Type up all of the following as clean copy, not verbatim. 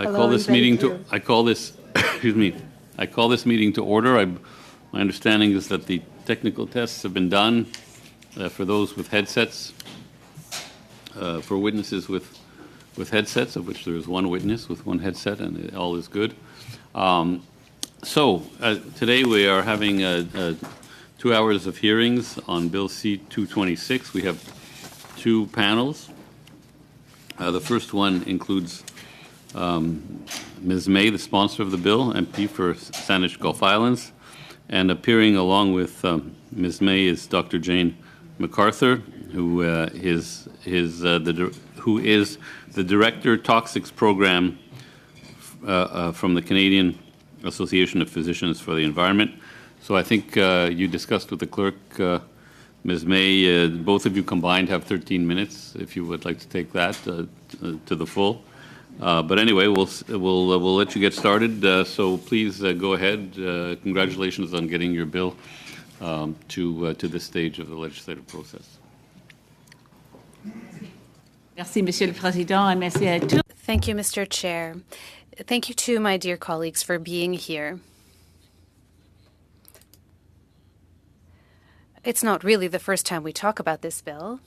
I call this excuse me. I call this meeting to order. My understanding is that the technical tests have been done for those with headsets, for witnesses with headsets, of which there is one witness with one headset, and all is good. Today we are having 2 hours of hearings on Bill C-226. We have two panels. The first one includes Ms. May, the sponsor of the bill, MP for Saanich Gulf Islands, and appearing along with Ms. May is Dr. Jane MacArthur, who is the Director Toxics Program from the Canadian Association of Physicians for the Environment. So I think you discussed with the clerk, Ms. May, both of you combined have 13 minutes if you would like to take that to the full. But anyway, we'll let you get started. So please go ahead. Congratulations on getting your bill to this stage of the legislative process. Merci, Monsieur le Président, et merci à tous. Thank you, Mr. Chair. Thank you to my dear colleagues for being here. It's not really the first time we talk about this bill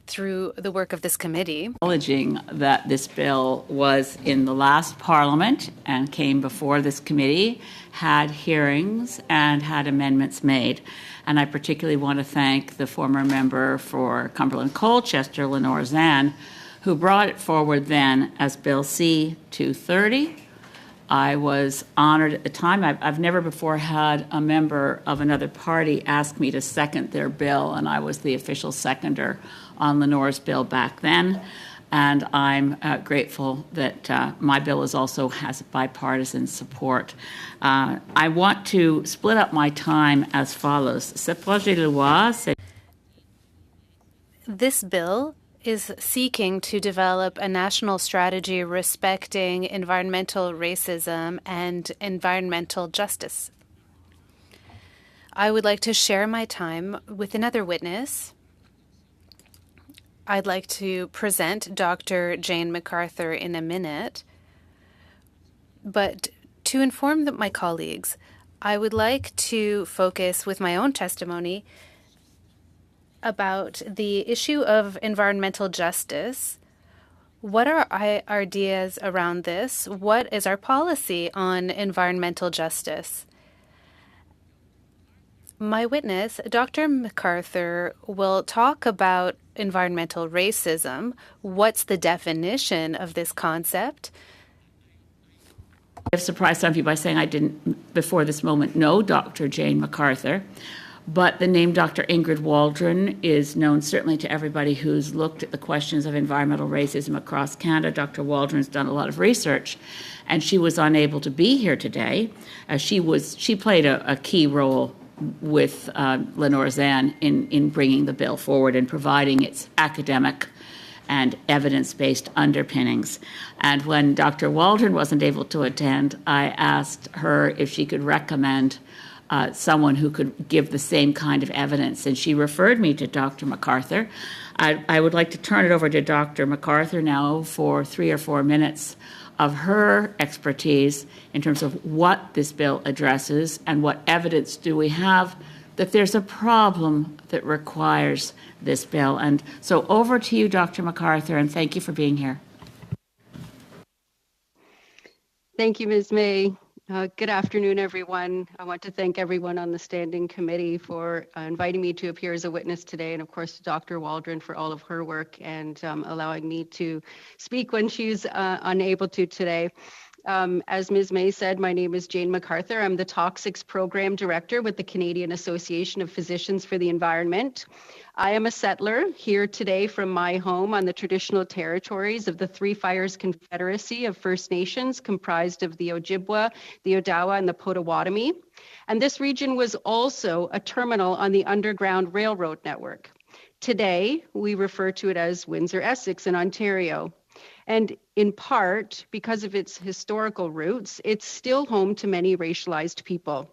through the work of this committee. Acknowledging that this bill was in the last Parliament and came before this committee, had hearings and had amendments made. And I particularly want to thank the former member for Cumberland Colchester, Lenore Zan, who brought it forward then as Bill C-230. I was honored at the time. I've never before had a member of another party ask me to second their bill, and I was the official seconder on Lenore's bill back then. And I'm grateful that my bill also has bipartisan support. I want to split up my time as follows. This bill is seeking to develop a national strategy respecting environmental racism and environmental justice. I would like to share my time with another witness. I'd like to present Dr. Jane MacArthur in a minute, but to inform my colleagues, I would like to focus with my own testimony about the issue of environmental justice. What are our ideas around this? What is our policy on environmental justice? My witness, Dr. MacArthur, will talk about environmental racism. What's the definition of this concept? I've surprised some of you by saying I didn't, before this moment, know Dr. Jane MacArthur. But the name Dr. Ingrid Waldron is known certainly to everybody who's looked at the questions of environmental racism across Canada. Dr. Waldron's done a lot of research, and she was unable to be here today. She played a key role with Lenore Zan in bringing the bill forward and providing its academic and evidence-based underpinnings. And when Dr. Waldron wasn't able to attend, I asked her if she could recommend someone who could give the same kind of evidence, and she referred me to Dr. MacArthur. I would like to turn it over to Dr. MacArthur now for 3 or 4 minutes of her expertise in terms of what this bill addresses and what evidence do we have that there's a problem that requires this bill. And so over to you, Dr. MacArthur, and thank you for being here. Thank you, Ms. May. Good afternoon, everyone. I want to thank everyone on the Standing Committee for inviting me to appear as a witness today, and of course to Dr. Waldron for all of her work and allowing me to speak when she's unable to today. As Ms. May said, my name is Jane MacArthur. I'm the Toxics Program Director with the Canadian Association of Physicians for the Environment. I am a settler here today from my home on the traditional territories of the Three Fires Confederacy of First Nations, comprised of the Ojibwa, the Odawa, and the Potawatomi. And this region was also a terminal on the Underground Railroad network. Today, we refer to it as Windsor-Essex in Ontario. And in part, because of its historical roots, it's still home to many racialized people.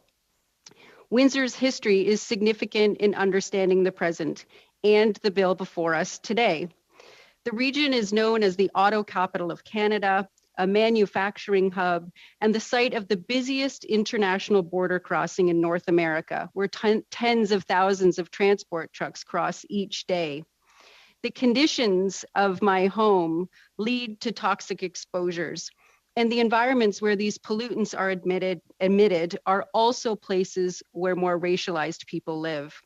Windsor's history is significant in understanding the present and the bill before us today. The region is known as the auto capital of Canada, a manufacturing hub, and the site of the busiest international border crossing in North America, where tens of thousands of transport trucks cross each day. The conditions of my home lead to toxic exposures, and the environments where these pollutants are emitted are also places where more racialized people live.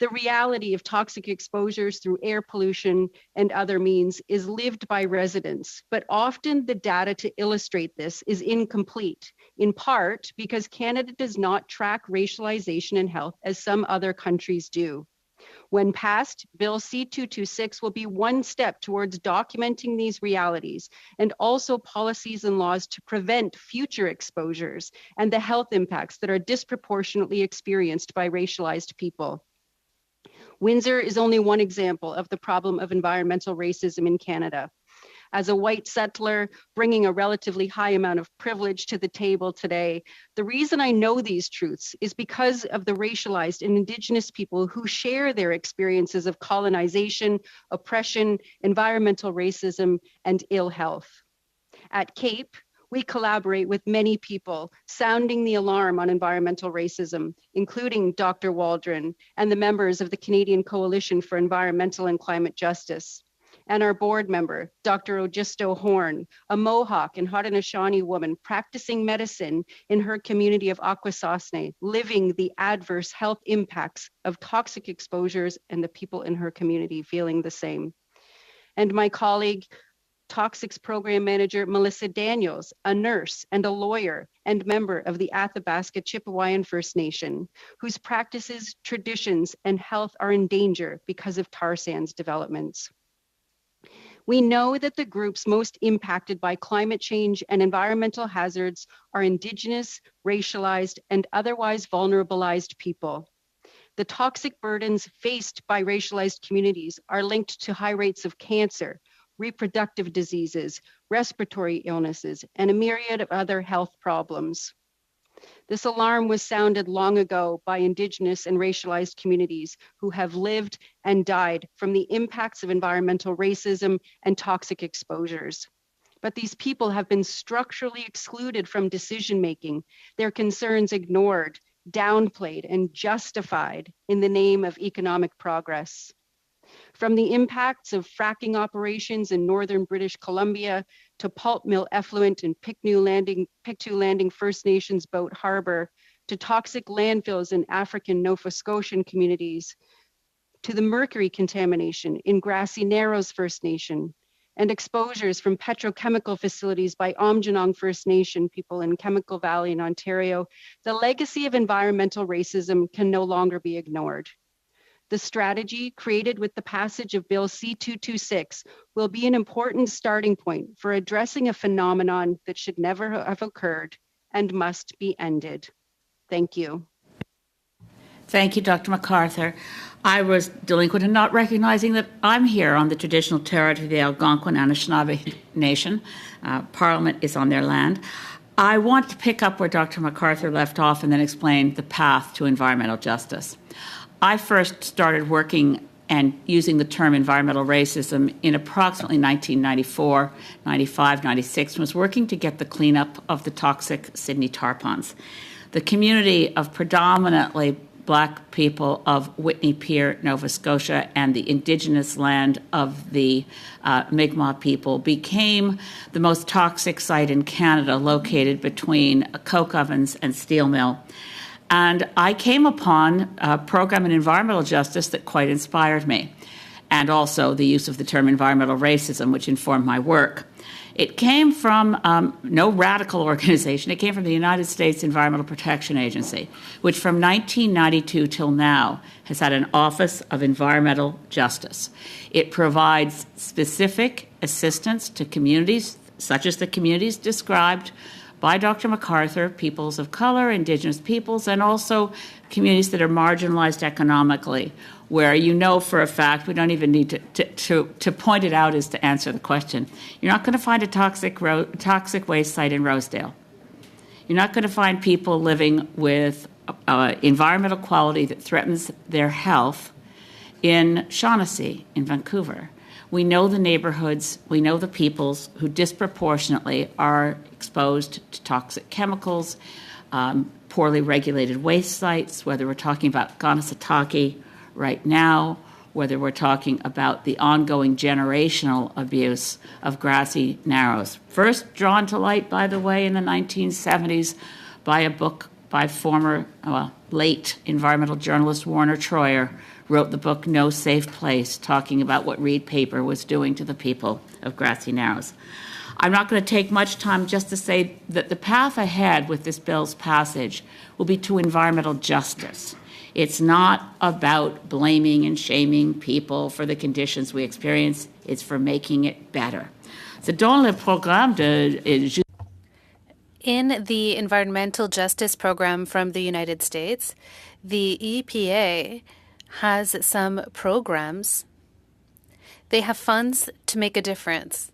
The reality of toxic exposures through air pollution and other means is lived by residents, but often the data to illustrate this is incomplete, in part because Canada does not track racialization in health as some other countries do. When passed, Bill C-226 will be one step towards documenting these realities and also policies and laws to prevent future exposures and the health impacts that are disproportionately experienced by racialized people. Windsor is only one example of the problem of environmental racism in Canada. As a white settler bringing a relatively high amount of privilege to the table today, the reason I know these truths is because of the racialized and Indigenous people who share their experiences of colonization, oppression, environmental racism, and ill health. At CAPE, we collaborate with many people sounding the alarm on environmental racism, including Dr. Waldron and the members of the Canadian Coalition for Environmental and Climate Justice, and our board member, Dr. Ogisto Horn, a Mohawk and Haudenosaunee woman practicing medicine in her community of Akwesasne, living the adverse health impacts of toxic exposures and the people in her community feeling the same. And my colleague, Toxics Program Manager Melissa Daniels, a nurse and a lawyer and member of the Athabasca Chippewayan First Nation, whose practices, traditions, and health are in danger because of tar sands developments. We know that the groups most impacted by climate change and environmental hazards are Indigenous, racialized, and otherwise vulnerabilized people. The toxic burdens faced by racialized communities are linked to high rates of cancer, reproductive diseases, respiratory illnesses, and a myriad of other health problems. This alarm was sounded long ago by Indigenous and racialized communities who have lived and died from the impacts of environmental racism and toxic exposures. But these people have been structurally excluded from decision-making, their concerns ignored, downplayed, and justified in the name of economic progress. From the impacts of fracking operations in northern British Columbia to pulp mill effluent in Pictou Landing First Nations Boat Harbor, to toxic landfills in African Nova Scotian communities, to the mercury contamination in Grassy Narrows First Nation, and exposures from petrochemical facilities by Aamjiwnaang First Nation people in Chemical Valley in Ontario, the legacy of environmental racism can no longer be ignored. The strategy created with the passage of Bill C-226 will be an important starting point for addressing a phenomenon that should never have occurred and must be ended. Thank you. Thank you, Dr. MacArthur. I was delinquent in not recognizing that I'm here on the traditional territory of the Algonquin Anishinaabe Nation. Parliament is on their land. I want to pick up where Dr. MacArthur left off and then explain the path to environmental justice. I first started working and using the term environmental racism in approximately 1994, 95, 96, and was working to get the cleanup of the toxic Sydney tar ponds. The community of predominantly Black people of Whitney Pier, Nova Scotia, and the Indigenous land of the Mi'kmaq people became the most toxic site in Canada, located between coke ovens and steel mill. And I came upon a program in environmental justice that quite inspired me, and also the use of the term environmental racism, which informed my work. It came from no radical organization. It came from the United States Environmental Protection Agency, which from 1992 till now has had an Office of Environmental Justice. It provides specific assistance to communities, such as the communities described by Dr. MacArthur, peoples of color, Indigenous peoples, and also communities that are marginalized economically, where you know for a fact, we don't even need to point it out as to answer the question. You're not going to find a toxic waste site in Rosedale. You're not going to find people living with environmental quality that threatens their health in Shaughnessy, in Vancouver. We know the neighborhoods, we know the peoples who disproportionately are exposed to toxic chemicals, poorly regulated waste sites, whether we're talking about Ganasatake right now, whether we're talking about the ongoing generational abuse of grassy narrows. First drawn to light, by the way, in the 1970s by a book by former, late environmental journalist Warner Troyer, wrote the book No Safe Place, talking about what Reed Paper was doing to the people of Grassy Narrows. I'm not going to take much time just to say that the path ahead with this bill's passage will be to environmental justice. It's not about blaming and shaming people for the conditions we experience. It's for making it better. C'est dans le programme de... In the Environmental Justice Program from the United States, the EPA has some programs. They have funds to make a difference,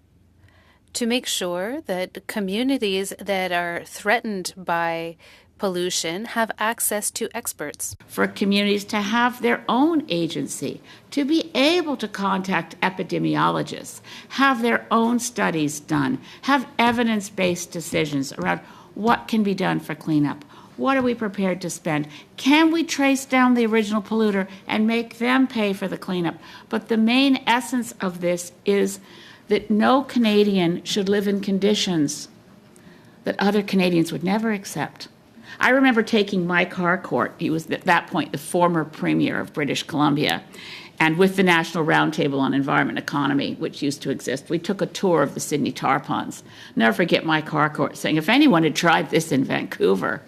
to make sure that communities that are threatened by pollution have access to experts. For communities to have their own agency, to be able to contact epidemiologists, have their own studies done, have evidence-based decisions around what can be done for cleanup. What are we prepared to spend? Can we trace down the original polluter and make them pay for the cleanup? But the main essence of this is that no Canadian should live in conditions that other Canadians would never accept. I remember taking Mike Harcourt, he was at that point the former Premier of British Columbia, and with the National Roundtable on Environment and Economy, which used to exist, we took a tour of the Sydney tar ponds. Never forget Mike Harcourt saying, if anyone had tried this in Vancouver,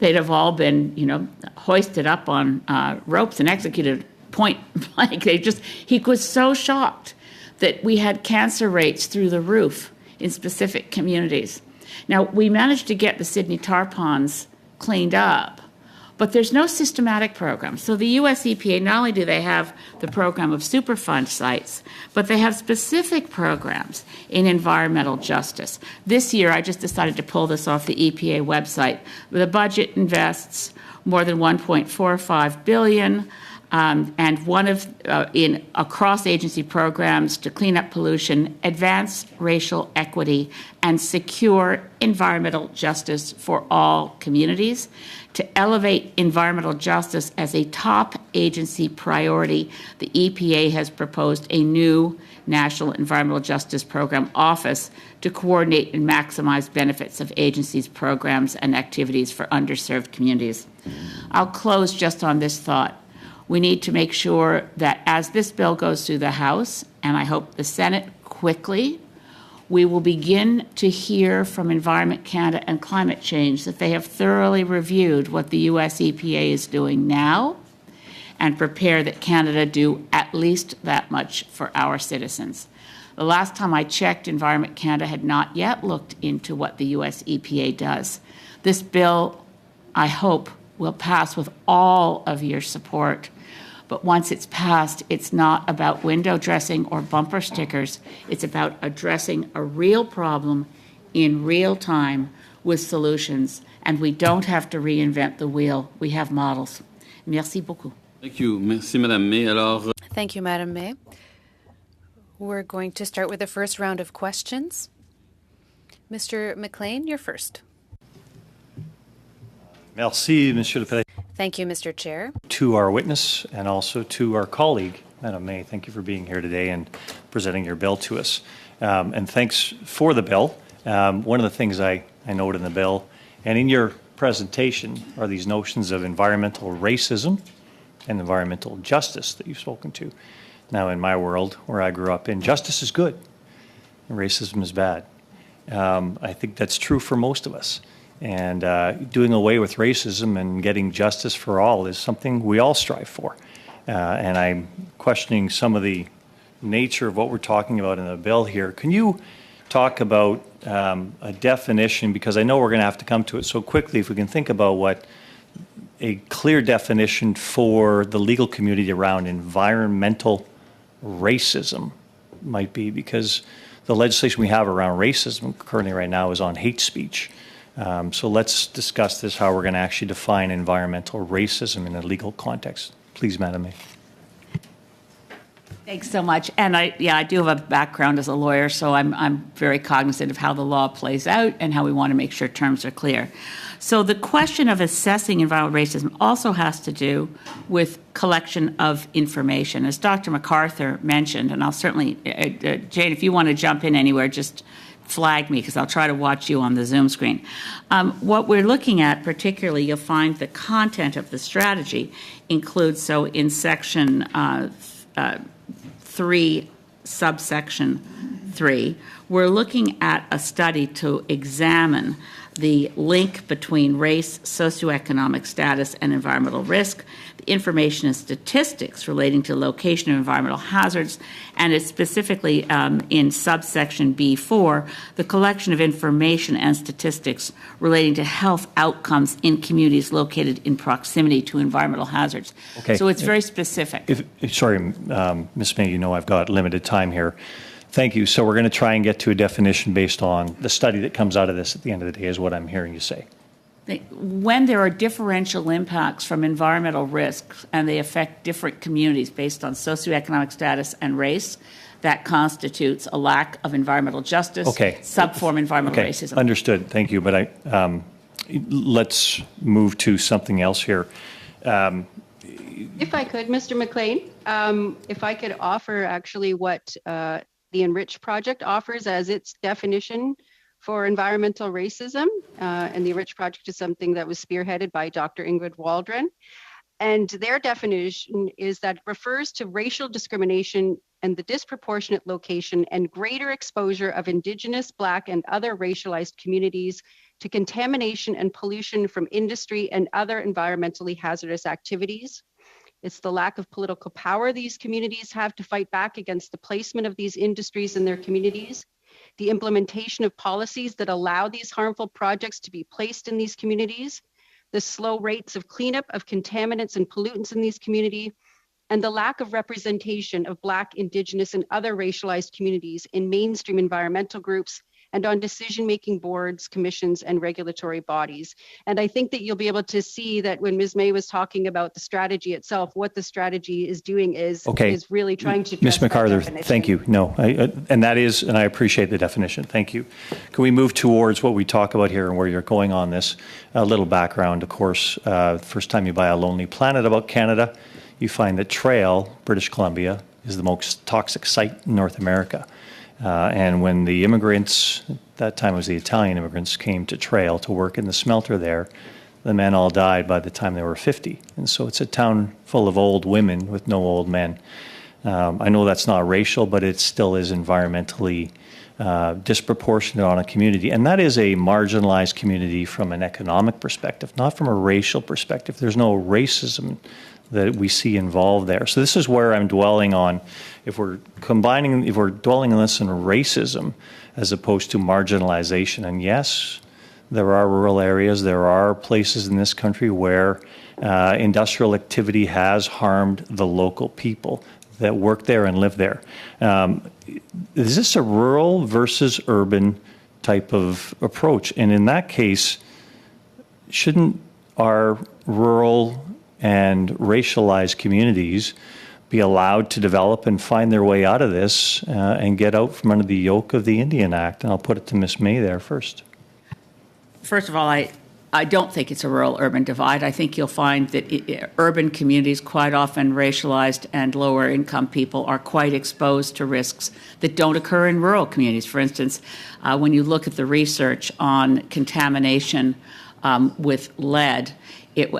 they'd have all been, hoisted up on ropes and executed point blank. He was so shocked that we had cancer rates through the roof in specific communities. Now, we managed to get the Sydney tar ponds cleaned up, but there's no systematic program. So the US EPA, not only do they have the program of Superfund sites, but they have specific programs in environmental justice. This year, I just decided to pull this off the EPA website. The budget invests more than $1.45 billion, and in across agency programs to clean up pollution, advance racial equity, and secure environmental justice for all communities. To elevate environmental justice as a top agency priority, the EPA has proposed a new National Environmental Justice Program office to coordinate and maximize benefits of agencies' programs and activities for underserved communities. I'll close just on this thought. We need to make sure that as this bill goes through the House, and I hope the Senate quickly, we will begin to hear from Environment Canada and Climate Change that they have thoroughly reviewed what the US EPA is doing now and prepare that Canada do at least that much for our citizens. The last time I checked, Environment Canada had not yet looked into what the US EPA does. This bill, I hope, will pass with all of your support. But once it's passed, it's not about window dressing or bumper stickers. It's about addressing a real problem in real time with solutions. And we don't have to reinvent the wheel. We have models. Merci beaucoup. Thank you. Merci, Madame May. Alors, Thank you, Madame May. We're going to start with the first round of questions. Mr. McLean, you're first. Merci, Monsieur le Président. Thank you, Mr. Chair. To our witness and also to our colleague, Madam May, thank you for being here today and presenting your bill to us. And thanks for the bill. One of the things I note in the bill and in your presentation are these notions of environmental racism and environmental justice that you've spoken to. Now, in my world, where I grew up in, justice is good and racism is bad. I think that's true for most of us. And doing away with racism and getting justice for all is something we all strive for. And I'm questioning some of the nature of what we're talking about in the bill here. Can you talk about a definition, because I know we're going to have to come to it so quickly, if we can think about what a clear definition for the legal community around environmental racism might be, because the legislation we have around racism currently right now is on hate speech. So let's discuss this, how we're going to actually define environmental racism in a legal context. Please, Madam May. Thanks so much. And I do have a background as a lawyer, so I'm very cognizant of how the law plays out and how we want to make sure terms are clear. So the question of assessing environmental racism also has to do with collection of information. As Dr. MacArthur mentioned, and I'll certainly, Jane, if you want to jump in anywhere, just flag me because I'll try to watch you on the Zoom screen. What we're looking at, particularly, you'll find the content of the strategy includes, so in section 3, subsection 3, we're looking at a study to examine the link between race, socioeconomic status, and environmental risk, the information and statistics relating to location of environmental hazards, and it's specifically in subsection B4, the collection of information and statistics relating to health outcomes in communities located in proximity to environmental hazards. Okay. So it's very specific. Sorry, Ms. May, you know I've got limited time here. Thank you. So we're going to try and get to a definition based on the study that comes out of this at the end of the day, is what I'm hearing you say. When there are differential impacts from environmental risks and they affect different communities based on socioeconomic status and race, that constitutes a lack of environmental justice, subform environmental racism. Understood. Thank you. But let's move to something else here. If I could, Mr. McLean, if I could offer actually what the ENRICH project offers as its definition for environmental racism. And the ENRICH project is something that was spearheaded by Dr. Ingrid Waldron. And their definition is that it refers to racial discrimination and the disproportionate location and greater exposure of Indigenous, Black, and other racialized communities to contamination and pollution from industry and other environmentally hazardous activities. It's the lack of political power these communities have to fight back against the placement of these industries in their communities, the implementation of policies that allow these harmful projects to be placed in these communities, the slow rates of cleanup of contaminants and pollutants in these communities, and the lack of representation of Black, Indigenous, and other racialized communities in mainstream environmental groups and on decision-making boards, commissions, and regulatory bodies. And I think that you'll be able to see that when Ms. May was talking about the strategy itself, what the strategy is doing is really trying to address Ms. MacArthur, that thank you. No, and I appreciate the definition. Thank you. Can we move towards what we talk about here and where you're going on this? A little background, of course. First time you buy a Lonely Planet about Canada, you find that Trail, British Columbia, is the most toxic site in North America. And when the immigrants, at that time it was the Italian immigrants, came to Trail to work in the smelter there, the men all died by the time they were 50. And so it's a town full of old women with no old men. I know that's not racial, but it still is environmentally disproportionate on a community. And that is a marginalized community from an economic perspective, not from a racial perspective. There's no racism that we see involved there. So this is where I'm dwelling on, if we're dwelling on this in racism as opposed to marginalization. And yes, there are rural areas, there are places in this country where industrial activity has harmed the local people that work there and live there. Is this a rural versus urban type of approach? And in that case, shouldn't our rural and racialized communities be allowed to develop and find their way out of this and get out from under the yoke of the Indian Act? And I'll put it to Ms. May there first. First of all, I don't think it's a rural-urban divide. I think you'll find that urban communities, quite often racialized and lower-income people, are quite exposed to risks that don't occur in rural communities. For instance, when you look at the research on contamination with lead,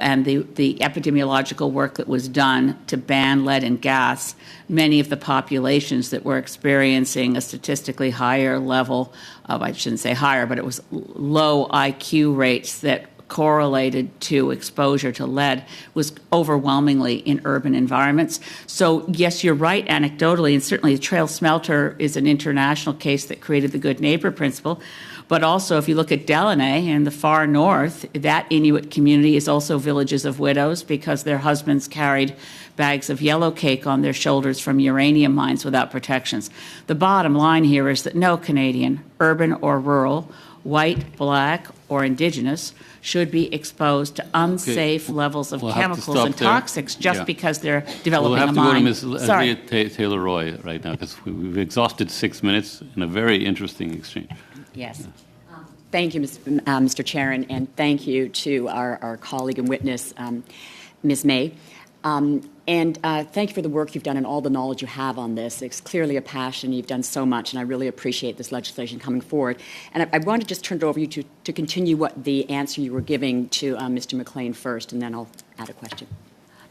and the epidemiological work that was done to ban lead and gas, many of the populations that were experiencing a statistically higher level of, I shouldn't say higher, but it was low IQ rates that correlated to exposure to lead was overwhelmingly in urban environments. So yes, you're right anecdotally, and certainly the Trail Smelter is an international case that created the good neighbor principle. But also, if you look at Delaney in the far north, that Inuit community is also villages of widows because their husbands carried bags of yellow cake on their shoulders from uranium mines without protections. The bottom line here is that no Canadian, urban or rural, white, black, or indigenous, should be exposed to unsafe levels of We'll have to chemicals stop and there. toxics just Yeah. because they're We'll developing have a to go to mine. Ms. Sorry. Taylor-Roy right now, because we've exhausted 6 minutes in a very interesting exchange. Yes. Thank you, Mr. Chair, and thank you to our colleague and witness, Ms. May. And thank you for the work you've done and all the knowledge you have on this. It's clearly a passion. You've done so much, and I really appreciate this legislation coming forward. And I want to just turn it over to you to continue what the answer you were giving to Mr. McLean first, and then I'll add a question.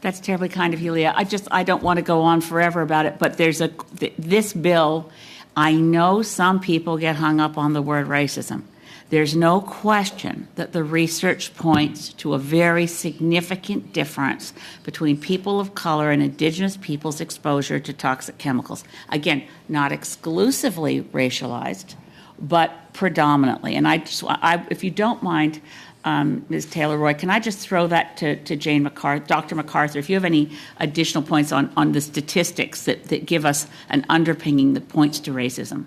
That's terribly kind of you, Leah. I don't want to go on forever about it, but this bill, I know some people get hung up on the word racism. There's no question that the research points to a very significant difference between people of color and Indigenous peoples' exposure to toxic chemicals. Again, not exclusively racialized, but predominantly. And if you don't mind, Ms. Taylor-Roy, can I just throw that to Jane MacArthur, Dr. MacArthur, if you have any additional points on the statistics that give us an underpinning that points to racism?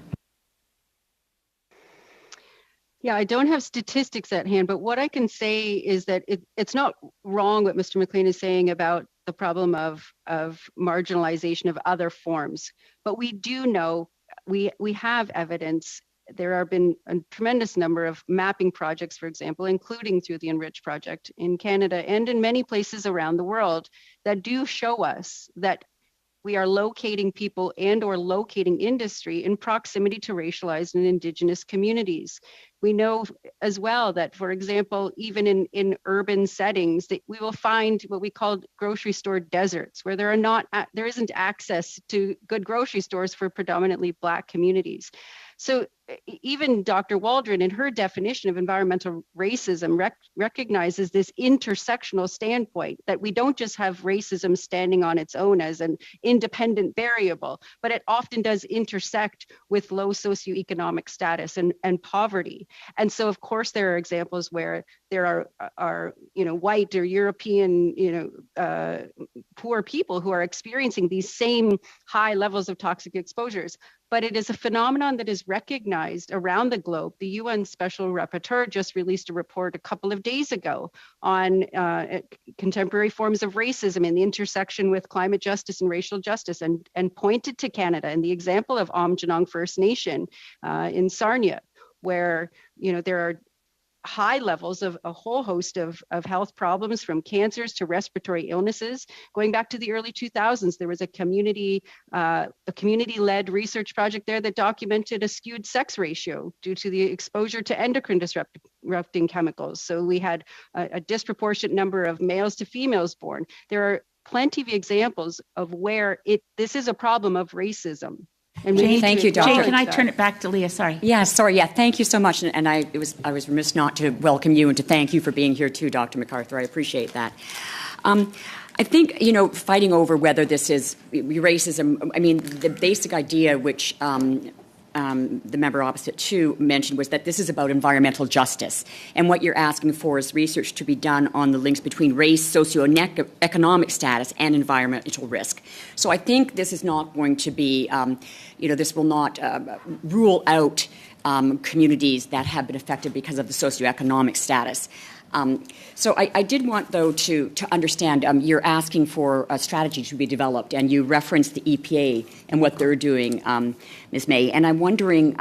Yeah, I don't have statistics at hand, but what I can say is that it's not wrong what Mr. McLean is saying about the problem of marginalization of other forms. But we do know, we have evidence. There have been a tremendous number of mapping projects, for example, including through the Enrich project in Canada and in many places around the world, that do show us that we are locating people and or locating industry in proximity to racialized and Indigenous communities. We know as well that, for example, even in urban settings, that we will find what we call grocery store deserts, where there isn't access to good grocery stores for predominantly Black communities. So even Dr. Waldron, in her definition of environmental racism, recognizes this intersectional standpoint, that we don't just have racism standing on its own as an independent variable, but it often does intersect with low socioeconomic status and poverty. And so, of course, there are examples where there are white or European, poor people who are experiencing these same high levels of toxic exposures. But it is a phenomenon that is recognized around the globe. The UN Special Rapporteur just released a report a couple of days ago on contemporary forms of racism in the intersection with climate justice and racial justice, and pointed to Canada and the example of Aamjiwnaang First Nation in Sarnia, where there are high levels of a whole host of health problems, from cancers to respiratory illnesses. Going back to the early 2000s, there was a community-led research project there that documented a skewed sex ratio due to the exposure to endocrine disrupting chemicals. So we had a disproportionate number of males to females born. There are plenty of examples of where this is a problem of racism. And Jane, thank you, Doctor. Jane, can I turn it back to Leah? Sorry. Yeah, sorry. Yeah, thank you so much. And I was remiss not to welcome you and to thank you for being here too, Dr. MacArthur. I appreciate that. I think, fighting over whether this is racism, I mean, the basic idea which the member opposite to mentioned was that this is about environmental justice. And what you're asking for is research to be done on the links between race, socioeconomic status, and environmental risk. So I think this is not going to be, this will not rule out communities that have been affected because of the socioeconomic status. So I did want, though, to understand, you're asking for a strategy to be developed, and you referenced the EPA and what they're doing, Ms. May. And I'm wondering,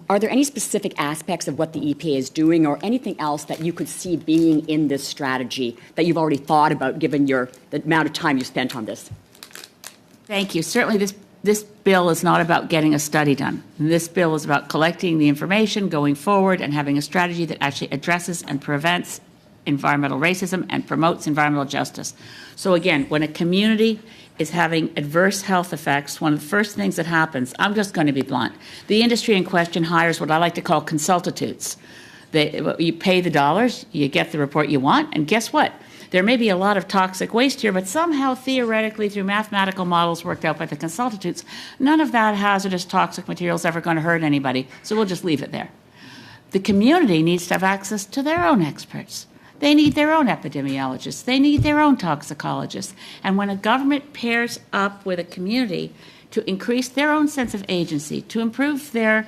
are there any specific aspects of what the EPA is doing or anything else that you could see being in this strategy that you've already thought about, given the amount of time you spent on this? Thank you. Certainly this bill is not about getting a study done. This bill is about collecting the information, going forward, and having a strategy that actually addresses and prevents environmental racism and promotes environmental justice. So again, when a community is having adverse health effects, one of the first things that happens, I'm just going to be blunt, the industry in question hires what I like to call consultants. You pay the dollars, you get the report you want, and guess what? There may be a lot of toxic waste here, but somehow, theoretically, through mathematical models worked out by the consultants, none of that hazardous toxic material is ever going to hurt anybody, so we'll just leave it there. The community needs to have access to their own experts. They need their own epidemiologists. They need their own toxicologists. And when a government pairs up with a community to increase their own sense of agency, to improve their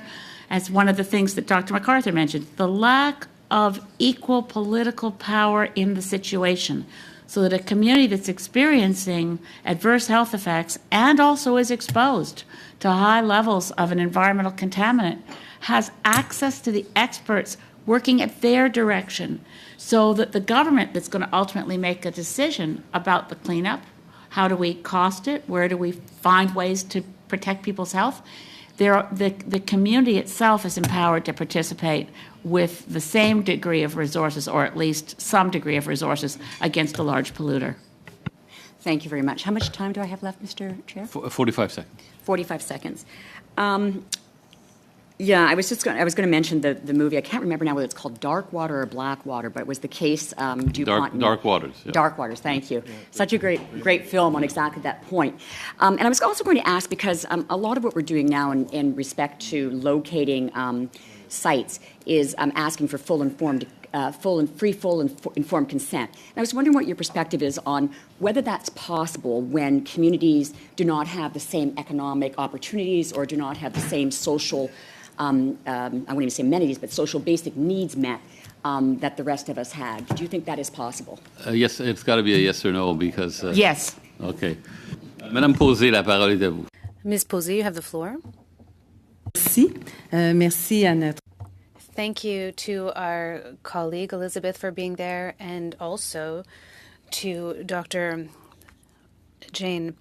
as one of the things that Dr. MacArthur mentioned, the lack of equal political power in the situation, so that a community that's experiencing adverse health effects and also is exposed to high levels of an environmental contaminant has access to the experts working at their direction, so that the government that's going to ultimately make a decision about the cleanup, how do we cost it, where do we find ways to protect people's health, the community itself is empowered to participate with the same degree of resources, or at least some degree of resources, against a large polluter. Thank you very much. How much time do I have left, Mr. Chair? 45 seconds. 45 seconds. Yeah, I was going to mention the movie. I can't remember now whether it's called Dark Water or Black Water, but it was the case DuPont. Dark Waters. Yeah. Dark Waters, thank you. Such a great film on exactly that point. And I was also going to ask, because a lot of what we're doing now in respect to locating sites is asking for full and informed consent. And I was wondering what your perspective is on whether that's possible when communities do not have the same economic opportunities or do not have the same social I won't even say amenities, but social basic needs met that the rest of us had. Do you think that is possible? Yes, it's got to be a yes or no, because... Yes. Okay. Madame Posé, la parole est à vous. Ms. Posey, you have the floor. Merci. Merci à notre... Thank you to our colleague Elizabeth for being there, and also to Dr. Jane.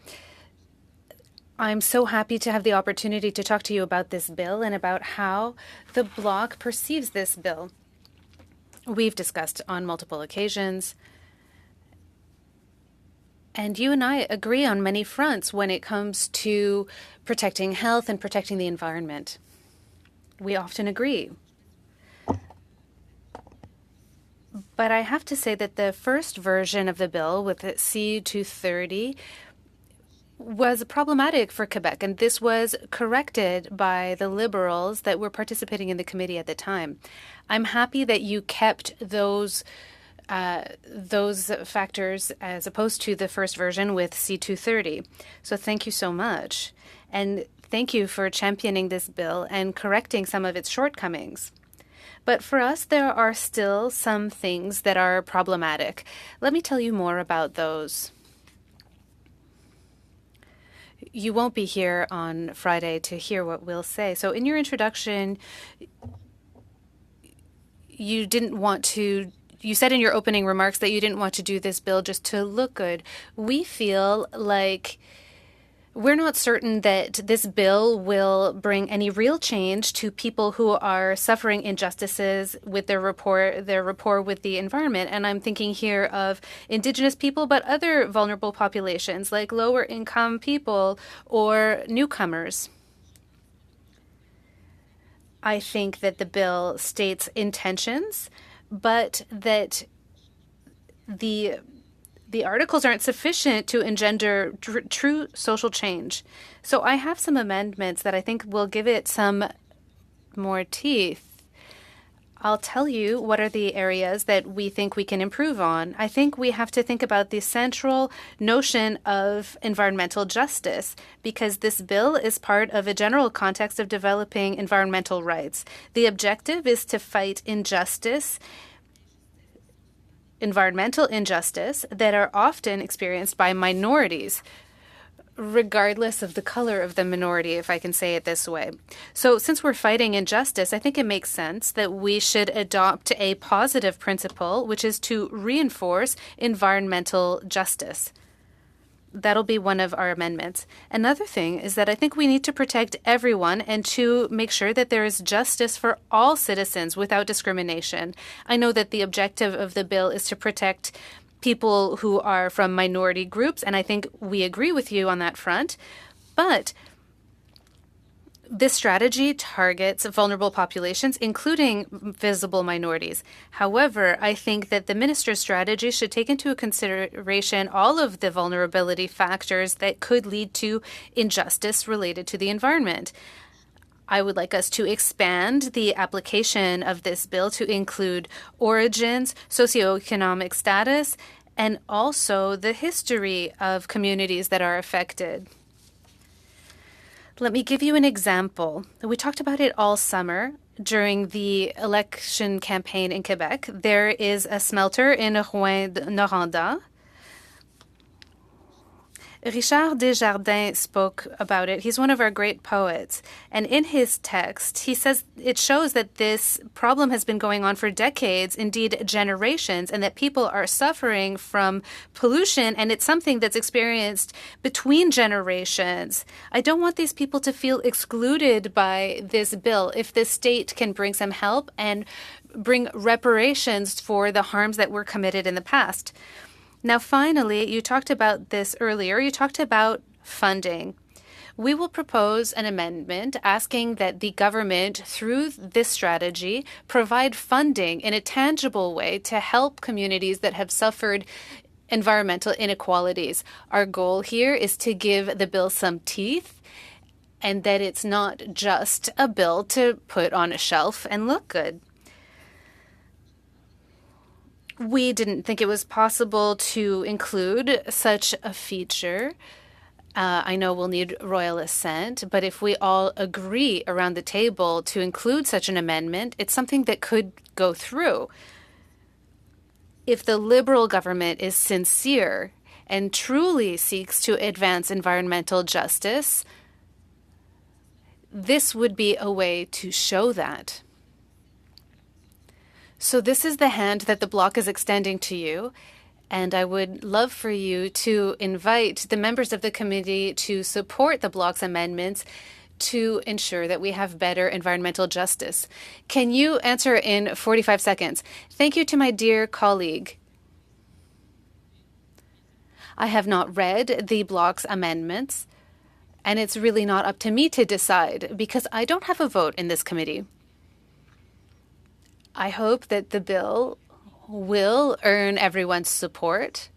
I'm so happy to have the opportunity to talk to you about this bill and about how the Bloc perceives this bill. We've discussed on multiple occasions, and you and I agree on many fronts when it comes to protecting health and protecting the environment. We often agree. But I have to say that the first version of the bill with the C-230 was problematic for Quebec, and this was corrected by the Liberals that were participating in the committee at the time. I'm happy that you kept those factors as opposed to the first version with C-230. So thank you so much. And thank you for championing this bill and correcting some of its shortcomings. But for us, there are still some things that are problematic. Let me tell you more about those. You won't be here on Friday to hear what we'll say. So in your introduction, you said in your opening remarks that you didn't want to do this bill just to look good. We feel like we're not certain that this bill will bring any real change to people who are suffering injustices with their rapport with the environment. And I'm thinking here of Indigenous people, but other vulnerable populations like lower income people or newcomers. I think that the bill states intentions, but that the articles aren't sufficient to engender true social change. So I have some amendments that I think will give it some more teeth. I'll tell you what are the areas that we think we can improve on. I think we have to think about the central notion of environmental justice, because this bill is part of a general context of developing environmental rights. The objective is to fight environmental injustice that are often experienced by minorities, regardless of the color of the minority, if I can say it this way. So since we're fighting injustice, I think it makes sense that we should adopt a positive principle, which is to reinforce environmental justice. That'll be one of our amendments. Another thing is that I think we need to protect everyone and to make sure that there is justice for all citizens without discrimination. I know that the objective of the bill is to protect people who are from minority groups, and I think we agree with you on that front. But this strategy targets vulnerable populations, including visible minorities. However, I think that the minister's strategy should take into consideration all of the vulnerability factors that could lead to injustice related to the environment. I would like us to expand the application of this bill to include origins, socioeconomic status, and also the history of communities that are affected. Let me give you an example. We talked about it all summer during the election campaign in Quebec. There is a smelter in Rouyn-Noranda. Richard Desjardins spoke about it. He's one of our great poets. And in his text, he says it shows that this problem has been going on for decades, indeed generations, and that people are suffering from pollution, and it's something that's experienced between generations. I don't want these people to feel excluded by this bill. If the state can bring some help and bring reparations for the harms that were committed in the past. Now, finally, you talked about this earlier. You talked about funding. We will propose an amendment asking that the government, through this strategy, provide funding in a tangible way to help communities that have suffered environmental inequalities. Our goal here is to give the bill some teeth, and that it's not just a bill to put on a shelf and look good. We didn't think it was possible to include such a feature. I know we'll need royal assent, but if we all agree around the table to include such an amendment, it's something that could go through. If the Liberal government is sincere and truly seeks to advance environmental justice, this would be a way to show that. So this is the hand that the Bloc is extending to you, and I would love for you to invite the members of the committee to support the Bloc's amendments to ensure that we have better environmental justice. Can you answer in 45 seconds? Thank you to my dear colleague. I have not read the Bloc's amendments, and it's really not up to me to decide because I don't have a vote in this committee. I hope that the bill will earn everyone's support.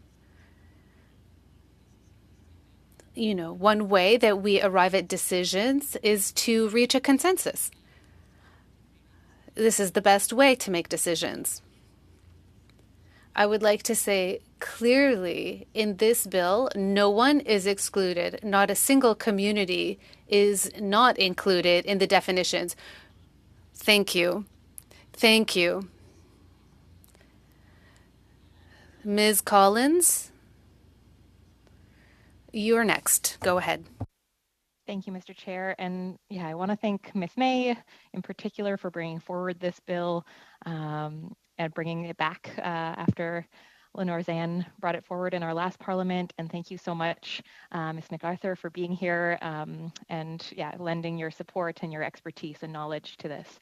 You know, one way that we arrive at decisions is to reach a consensus. This is the best way to make decisions. I would like to say clearly in this bill, no one is excluded. Not a single community is not included in the definitions. Thank you. Thank you. Ms. Collins, you're next. Go ahead. Thank you, Mr. Chair. And yeah, I want to thank Ms. May in particular for bringing forward this bill and bringing it back after Lenore Zann brought it forward in our last parliament. And thank you so much, Ms. MacArthur, for being here and yeah, lending your support and your expertise and knowledge to this.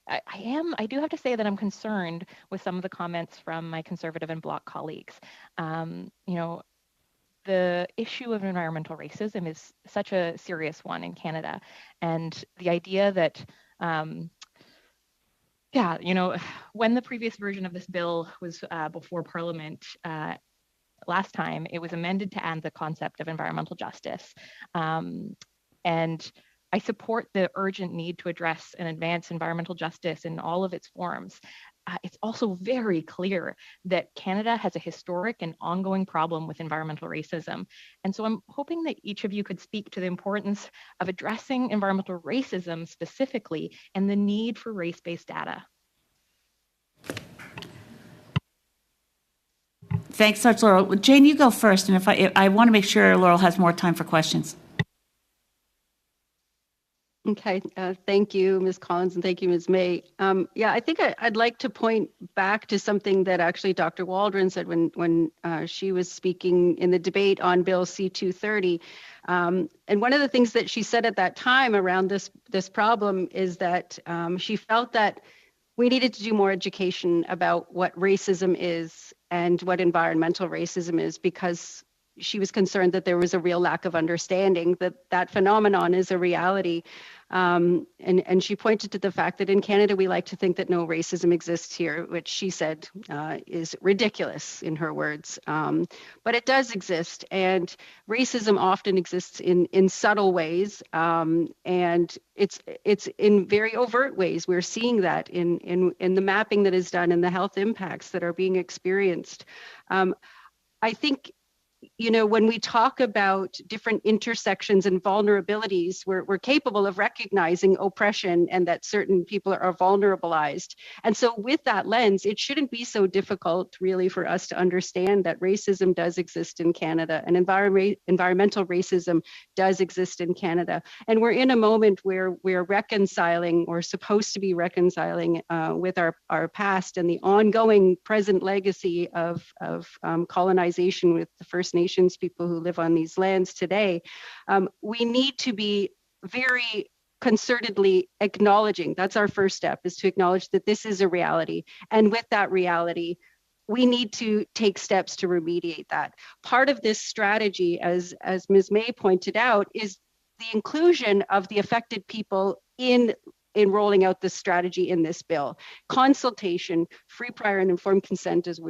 I do have to say that I'm concerned with some of the comments from my Conservative and Bloc colleagues. You know, the issue of environmental racism is such a serious one in Canada. And the idea that, yeah, you know, when the previous version of this bill was before Parliament last time, it was amended to add the concept of environmental justice. And I support the urgent need to address and advance environmental justice in all of its forms. It's also very clear that Canada has a historic and ongoing problem with environmental racism. And so I'm hoping that each of you could speak to the importance of addressing environmental racism specifically and the need for race-based data. Thanks, Dr. Laurel. Jane, you go first, and if I want to make sure Laurel has more time for questions. Okay, thank you, Ms. Collins, and thank you, Ms. May. Yeah, I think I'd like to point back to something that actually Dr. Waldron said when she was speaking in the debate on Bill C-230. And one of the things that she said at that time around this problem is that she felt that we needed to do more education about what racism is and what environmental racism is, because she was concerned that there was a real lack of understanding that phenomenon is a reality. And she pointed to the fact that in Canada, we like to think that no racism exists here, which she said is ridiculous in her words. But it does exist, and racism often exists in subtle ways, and it's in very overt ways. We're seeing that in the mapping that is done and the health impacts that are being experienced. I think when we talk about different intersections and vulnerabilities, we're capable of recognizing oppression and that certain people are vulnerabilized. And so with that lens, it shouldn't be so difficult really for us to understand that racism does exist in Canada and environmental racism does exist in Canada. And we're in a moment where we're reconciling, or supposed to be reconciling, with our past and the ongoing present legacy of colonization with the First Nations people who live on these lands today. We need to be very concertedly acknowledging, that's our first step, is to acknowledge that this is a reality. And with that reality, we need to take steps to remediate that. Part of this strategy, as Ms. May pointed out, is the inclusion of the affected people in rolling out this strategy in this bill. Consultation, free, prior, and informed consent, as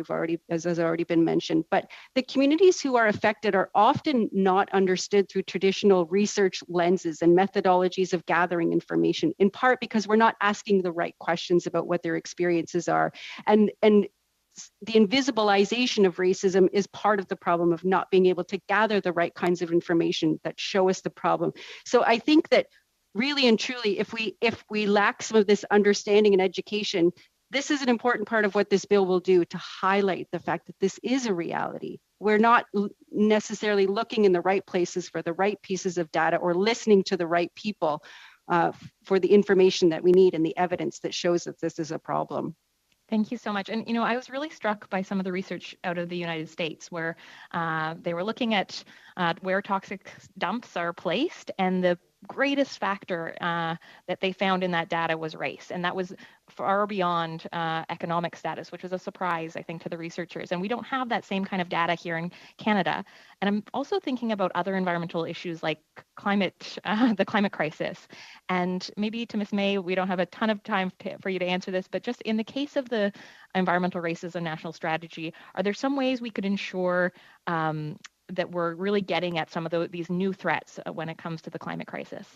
has already been mentioned. But the communities who are affected are often not understood through traditional research lenses and methodologies of gathering information, in part because we're not asking the right questions about what their experiences are. And the invisibilization of racism is part of the problem of not being able to gather the right kinds of information that show us the problem. So I think that really and truly, if we lack some of this understanding and education, this is an important part of what this bill will do, to highlight the fact that this is a reality. We're not necessarily looking in the right places for the right pieces of data, or listening to the right people for the information that we need and the evidence that shows that this is a problem. Thank you so much. And, I was really struck by some of the research out of the United States where they were looking at where toxic dumps are placed, and the greatest factor that they found in that data was race. And that was far beyond economic status, which was a surprise, I think, to the researchers. And we don't have that same kind of data here in Canada. And I'm also thinking about other environmental issues like the climate crisis. And maybe to Ms. May, we don't have a ton of time for you to answer this, but just in the case of the environmental racism national strategy, are there some ways we could ensure that we're really getting at some of these new threats when it comes to the climate crisis?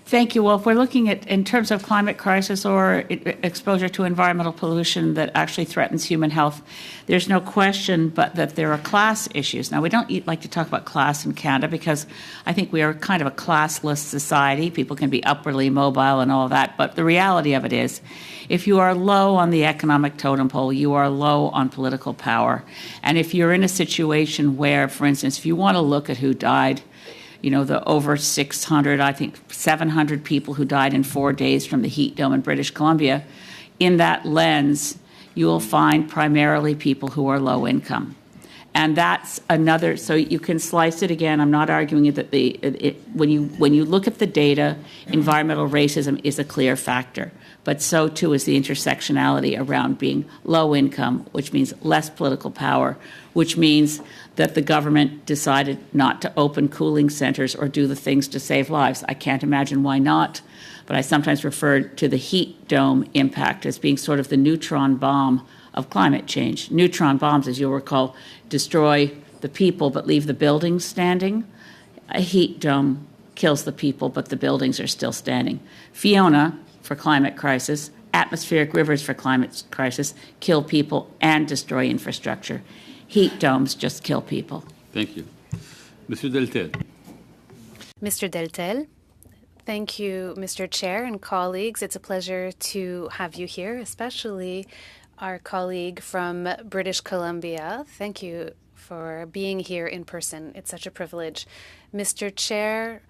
Thank you. Well, if we're looking at in terms of climate crisis or exposure to environmental pollution that actually threatens human health, there's no question but that there are class issues. Now, we don't like to talk about class in Canada because I think we are kind of a classless society. People can be upwardly mobile and all of that, but the reality of it is, if you are low on the economic totem pole, you are low on political power. And if you're in a situation where, for instance, if you want to look at who died, the over 600, I think 700 people who died in 4 days from the heat dome in British Columbia, in that lens, you will find primarily people who are low income. And that's another, so you can slice it again. I'm not arguing that when you look at the data, environmental racism is a clear factor. But so too is the intersectionality around being low income, which means less political power, which means that the government decided not to open cooling centers or do the things to save lives. I can't imagine why not, but I sometimes refer to the heat dome impact as being sort of the neutron bomb of climate change. Neutron bombs, as you'll recall, destroy the people but leave the buildings standing. A heat dome kills the people, but the buildings are still standing. Fiona, for climate crisis, atmospheric rivers for climate crisis, kill people and destroy infrastructure. Heat domes just kill people. Thank you. Mr. Deltel. Mr. Deltel. Thank you, Mr. Chair and colleagues. It's a pleasure to have you here, especially our colleague from British Columbia. Thank you for being here in person. It's such a privilege. Mr. Chair,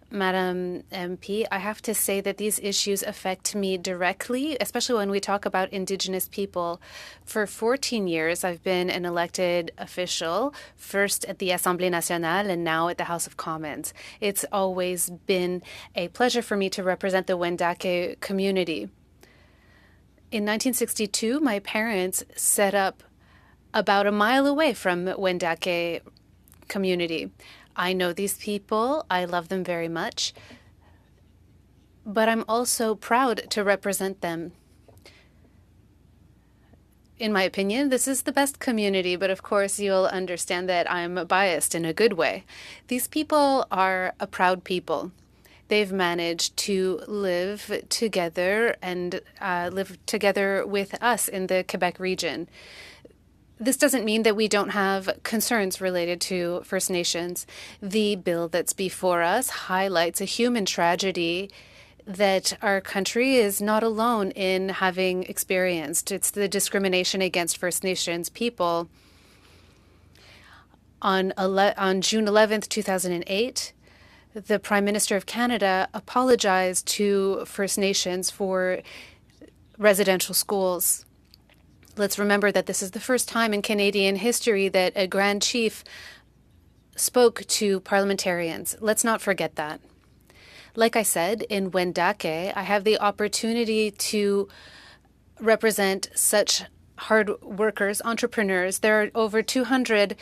Madam MP, I have to say that these issues affect me directly, especially when we talk about Indigenous people. For 14 years, I've been an elected official, first at the Assemblée Nationale and now at the House of Commons. It's always been a pleasure for me to represent the Wendake community. In 1962, my parents set up about a mile away from Wendake community. I know these people. I love them very much. But I'm also proud to represent them. In my opinion, this is the best community, but of course you'll understand that I'm biased in a good way. These people are a proud people. They've managed to live together and live together with us in the Quebec region. This doesn't mean that we don't have concerns related to First Nations. The bill that's before us highlights a human tragedy that our country is not alone in having experienced. It's the discrimination against First Nations people. On June 11th, 2008, the Prime Minister of Canada apologized to First Nations for residential schools. Let's remember that this is the first time in Canadian history that a Grand Chief spoke to parliamentarians. Let's not forget that. Like I said, in Wendake, I have the opportunity to represent such hard workers, entrepreneurs. There are over 200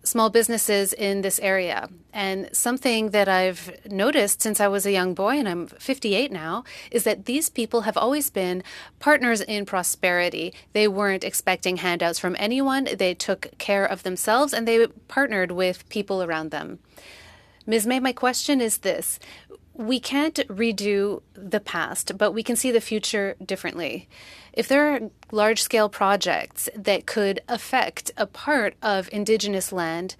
small businesses in this area. And something that I've noticed since I was a young boy, and I'm 58 now, is that these people have always been partners in prosperity. They weren't expecting handouts from anyone. They took care of themselves and they partnered with people around them. Ms. May, my question is this. We can't redo the past, but we can see the future differently. If there are large-scale projects that could affect a part of Indigenous land,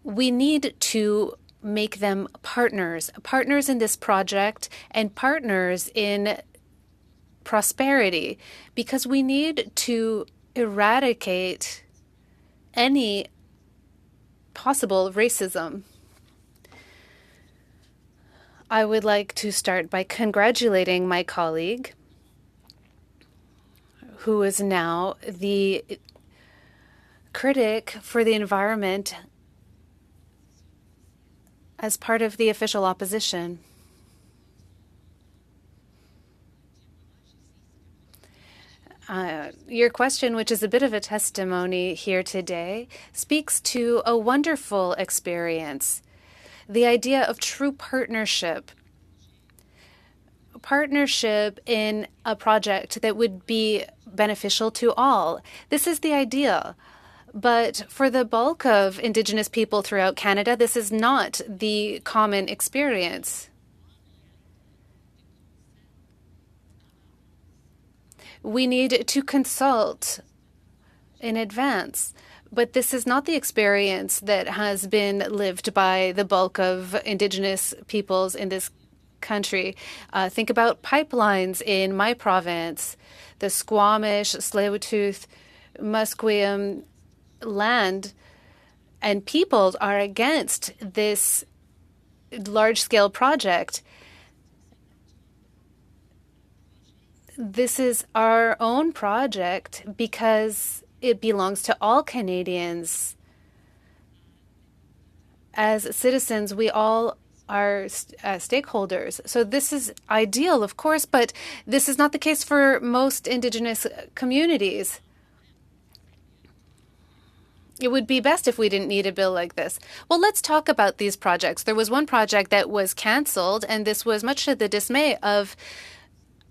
we need to make them partners in this project and partners in prosperity, because we need to eradicate any possible racism. I would like to start by congratulating my colleague, who is now the critic for the environment as part of the official opposition. Your question, which is a bit of a testimony here today, speaks to a wonderful experience. The idea of true partnership in a project that would be beneficial to all. This is the ideal. But for the bulk of Indigenous people throughout Canada, this is not the common experience. We need to consult in advance. But this is not the experience that has been lived by the bulk of Indigenous peoples in this country. Think about pipelines in my province, the Squamish, Tsleil-Waututh, Musqueam land, and peoples are against this large-scale project. This is our own project because it belongs to all Canadians. As citizens, we all are stakeholders. So this is ideal, of course, but this is not the case for most Indigenous communities. It would be best if we didn't need a bill like this. Well, let's talk about these projects. There was one project that was cancelled, and this was much to the dismay of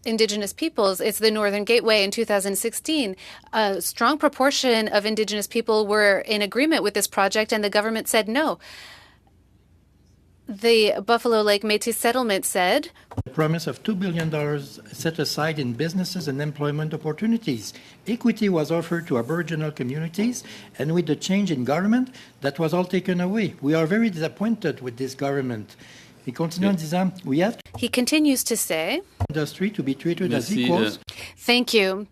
Indigenous peoples. It's the Northern Gateway in 2016. A strong proportion of Indigenous people were in agreement with this project, and the government said no. The Buffalo Lake Métis settlement said, the promise of $2 billion set aside in businesses and employment opportunities. Equity was offered to Aboriginal communities, and with the change in government, that was all taken away. We are very disappointed with this government. He continues to say, industry to be treated as equals. Thank you.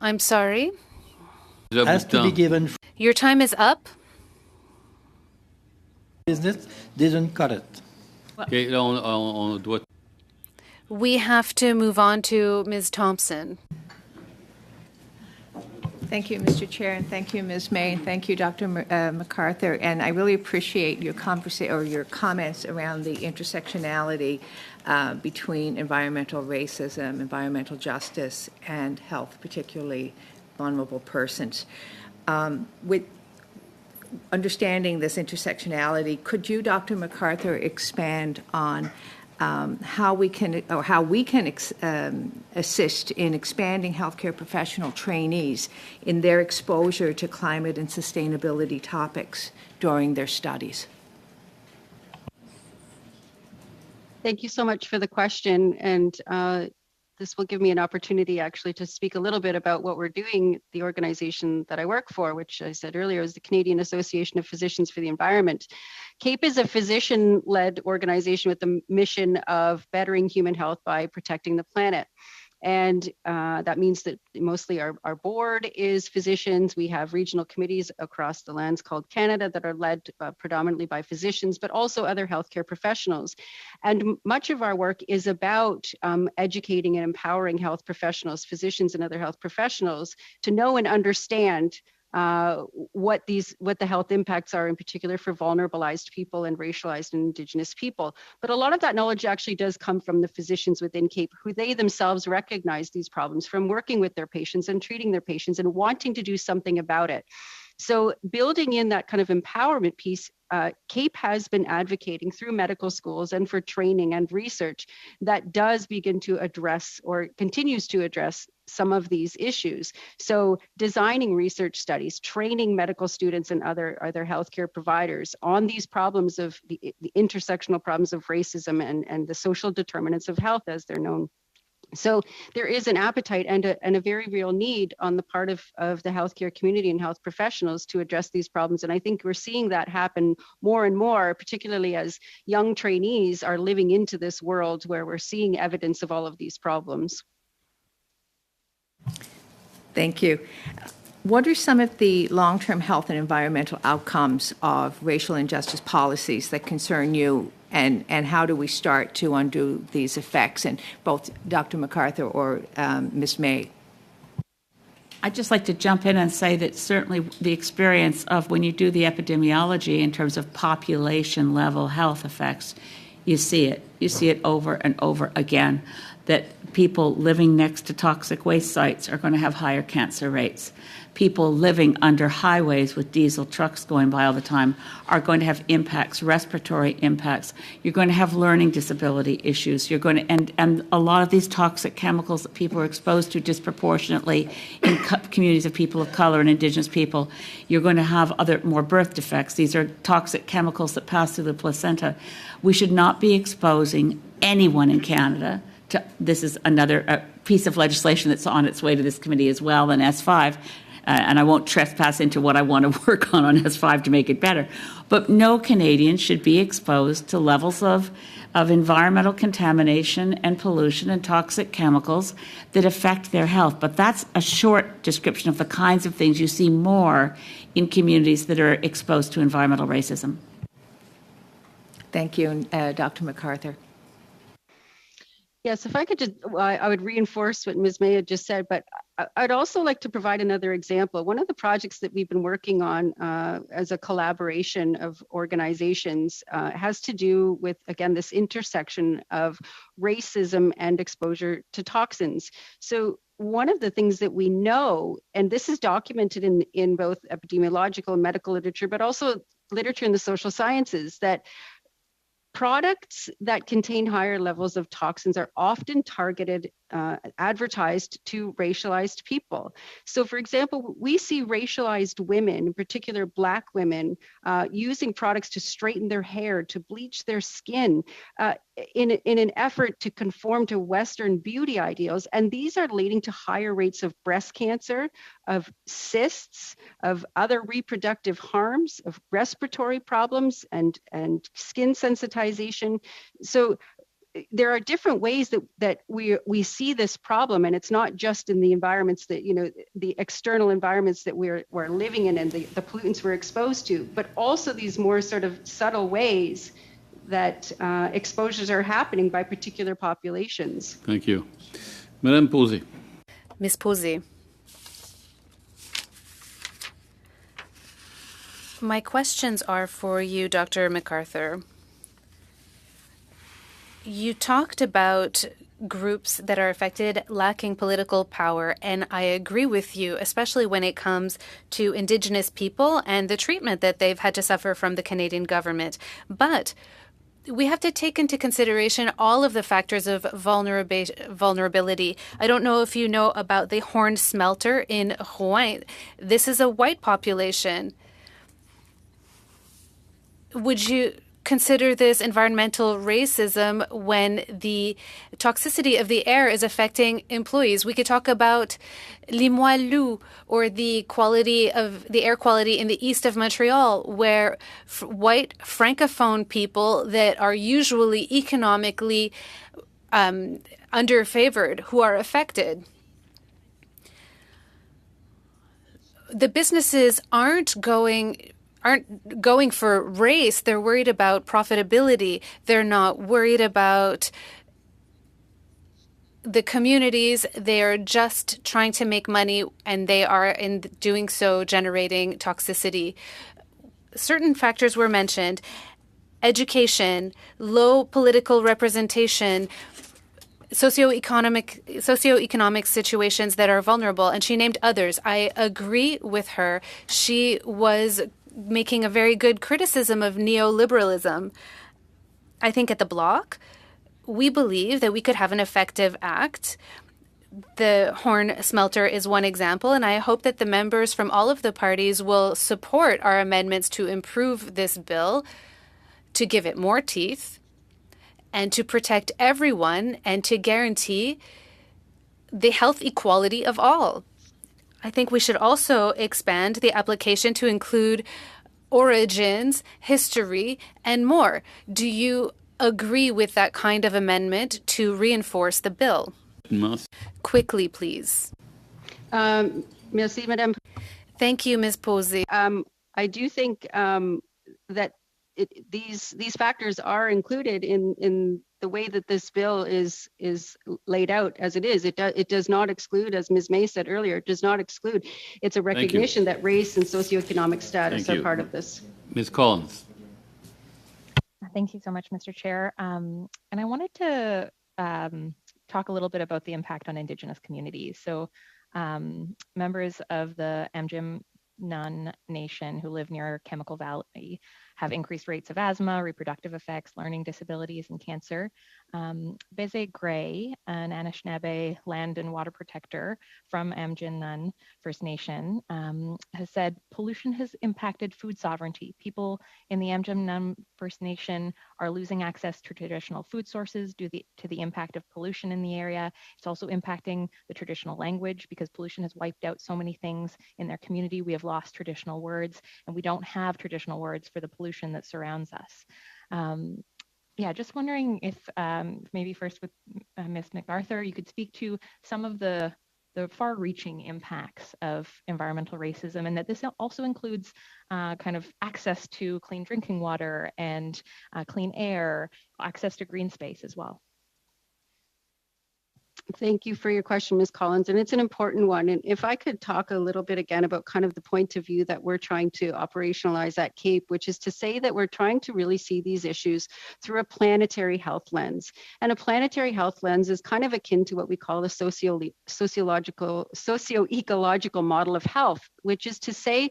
I'm sorry. Has to be given. Your time is up. Business didn't cut it. Okay, on what? We have to move on to Ms. Thompson. Thank you, Mr. Chair, and thank you, Ms. May, and thank you, Dr. MacArthur. And I really appreciate your your comments around the intersectionality between environmental racism, environmental justice, and health, particularly vulnerable persons. With understanding this intersectionality, could you, Dr. MacArthur, expand on how we can assist in expanding healthcare professional trainees in their exposure to climate and sustainability topics during their studies? Thank you so much for the question. And this will give me an opportunity actually to speak a little bit about what we're doing, the organization that I work for, which I said earlier is the Canadian Association of Physicians for the Environment. CAPE is a physician-led organization with the mission of bettering human health by protecting the planet. And that means that mostly our board is physicians. We have regional committees across the lands called Canada that are led predominantly by physicians, but also other healthcare professionals. And much of our work is about educating and empowering health professionals, physicians and other health professionals to know and understand what the health impacts are, in particular for vulnerabilized people and racialized and Indigenous people. But a lot of that knowledge actually does come from the physicians within CAPE, who they themselves recognize these problems from working with their patients and treating their patients and wanting to do something about it. So building in that kind of empowerment piece, CAPE has been advocating through medical schools and for training and research that does begin to address or continues to address some of these issues. So designing research studies, training medical students and other healthcare providers on these problems of the intersectional problems of racism and the social determinants of health as they're known. So there is an appetite and a very real need on the part of the healthcare community and health professionals to address these problems. And I think we're seeing that happen more and more, particularly as young trainees are living into this world where we're seeing evidence of all of these problems. Thank you. What are some of the long-term health and environmental outcomes of racial injustice policies that concern you, and how do we start to undo these effects? And both Dr. MacArthur or Ms. May. I'd just like to jump in and say that certainly the experience of when you do the epidemiology in terms of population level health effects, you see it. You see it over and over again, that people living next to toxic waste sites are going to have higher cancer rates. People living under highways with diesel trucks going by all the time are going to have impacts, respiratory impacts. You're going to have learning disability issues. You're going to, and a lot of these toxic chemicals that people are exposed to disproportionately in communities of people of color and Indigenous people, you're going to have other more birth defects. These are toxic chemicals that pass through the placenta. We should not be exposing anyone in Canada to, this is another piece of legislation that's on its way to this committee as well, and S5, and I won't trespass into what I want to work on S5 to make it better. But no Canadian should be exposed to levels of environmental contamination and pollution and toxic chemicals that affect their health. But that's a short description of the kinds of things you see more in communities that are exposed to environmental racism. Thank you, Dr. MacArthur. Yes, if I could just, I would reinforce what Ms. May had just said, but I'd also like to provide another example. One of the projects that we've been working on as a collaboration of organizations has to do with, again, this intersection of racism and exposure to toxins. So one of the things that we know, and this is documented in both epidemiological and medical literature, but also literature in the social sciences, that products that contain higher levels of toxins are often targeted, advertised to racialized people. So for example, we see racialized women, in particular Black women, using products to straighten their hair, to bleach their skin, in an effort to conform to Western beauty ideals. And these are leading to higher rates of breast cancer, of cysts, of other reproductive harms, of respiratory problems, and skin sensitization. So there are different ways that we see this problem, and it's not just in the environments that, the external environments that we're living in and the pollutants we're exposed to, but also these more sort of subtle ways that exposures are happening by particular populations. Thank you. Madame Posey. Ms. Posey. My questions are for you, Dr. MacArthur. You talked about groups that are affected lacking political power, and I agree with you, especially when it comes to Indigenous people and the treatment that they've had to suffer from the Canadian government. But we have to take into consideration all of the factors of vulnerability. I don't know if you know about the horned smelter in Rouen. This is a white population. consider this environmental racism when the toxicity of the air is affecting employees. We could talk about Limoilou or the quality of the air quality in the east of Montreal, where white francophone people that are usually economically underfavored who are affected. The businesses aren't going for race. They're worried about profitability. They're not worried about the communities. They are just trying to make money, and they are, in doing so, generating toxicity. Certain factors were mentioned: education, low political representation, socioeconomic situations that are vulnerable, and she named others. I agree with her. She was making a very good criticism of neoliberalism. I think at the Bloc, we believe that we could have an effective act. The Horn smelter is one example, and I hope that the members from all of the parties will support our amendments to improve this bill, to give it more teeth, and to protect everyone and to guarantee the health equality of all. I think we should also expand the application to include origins, history, and more. Do you agree with that kind of amendment to reinforce the bill? Quickly, please. Merci, Madame. Thank you, Ms. Posey. I do think that these factors are included in the way that this bill is laid out as it is. It does not exclude, as Ms. May said earlier, it does not exclude. It's a recognition that race and socioeconomic status are part of this. Ms. Collins. Thank you so much, Mr. Chair. And I wanted to talk a little bit about the impact on Indigenous communities. So members of the Amjim Nun Nation who live near Chemical Valley have increased rates of asthma, reproductive effects, learning disabilities, and cancer. Beze Gray, an Anishinaabe land and water protector from Amjin First Nation, has said pollution has impacted food sovereignty. People in the Amjin First Nation are losing access to traditional food sources due to the impact of pollution in the area. It's also impacting the traditional language because pollution has wiped out so many things in their community. We have lost traditional words, and we don't have traditional words for the pollution that surrounds us. Yeah, just wondering if maybe first with Ms. MacArthur, you could speak to some of the far-reaching impacts of environmental racism, and that this also includes kind of access to clean drinking water and clean air, access to green space as well. Thank you for your question, Ms. Collins, and it's an important one. And if I could talk a little bit again about kind of the point of view that we're trying to operationalize at CAPE, which is to say that we're trying to really see these issues through a planetary health lens. And a planetary health lens is kind of akin to what we call the socio-ecological model of health, which is to say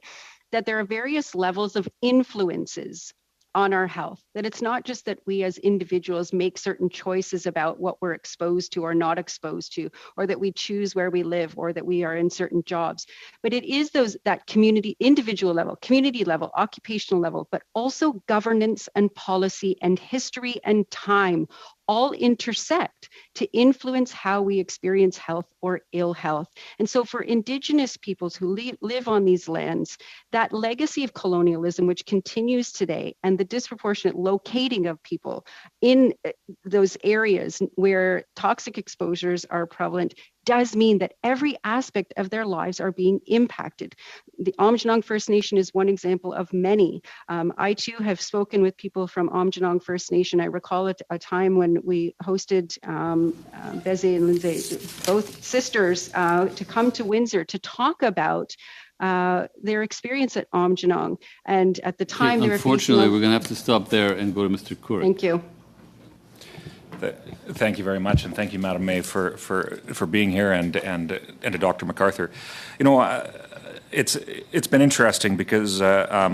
that there are various levels of influences on our health, that it's not just that we as individuals make certain choices about what we're exposed to or not exposed to, or that we choose where we live, or that we are in certain jobs, but it is that community, individual level, community level, occupational level, but also governance and policy and history and time all intersect to influence how we experience health or ill health. And so for Indigenous peoples who live on these lands, that legacy of colonialism, which continues today, and the disproportionate locating of people in those areas where toxic exposures are prevalent, does mean that every aspect of their lives are being impacted. The Aamjiwnaang First Nation is one example of many. I too have spoken with people from Aamjiwnaang First Nation. I recall a time when we hosted Beze and Lindsay, both sisters, to come to Windsor to talk about their experience at Aamjiwnaang. And at the time, they were unfortunately, we're going to have to stop there and go to Mr. Couric. Thank you. Thank you very much, and thank you, Madam May, for being here, and to Dr. MacArthur. You know, it's been interesting because I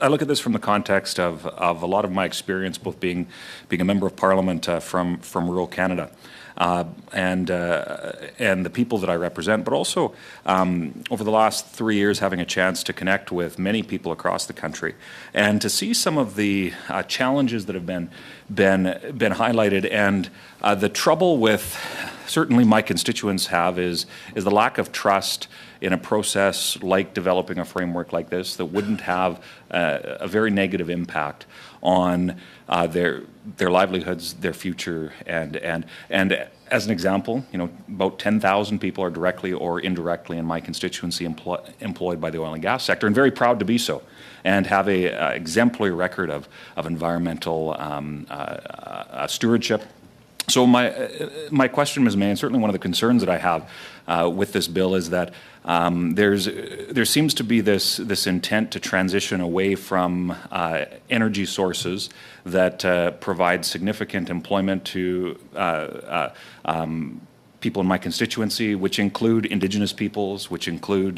I look at this from the context of a lot of my experience, both being a member of Parliament from rural Canada. And the people that I represent, but also over the last 3 years having a chance to connect with many people across the country, and to see some of the challenges that have been highlighted, and the trouble with certainly my constituents have is the lack of trust in a process like developing a framework like this that wouldn't have a very negative impact on their livelihoods, their future, and as an example, about 10,000 people are directly or indirectly in my constituency employed by the oil and gas sector, and very proud to be so, and have a exemplary record of environmental stewardship. So my question, Ms. May, and certainly one of the concerns that I have with this bill is that there seems to be this intent to transition away from energy sources that provide significant employment to people in my constituency, which include Indigenous peoples, which include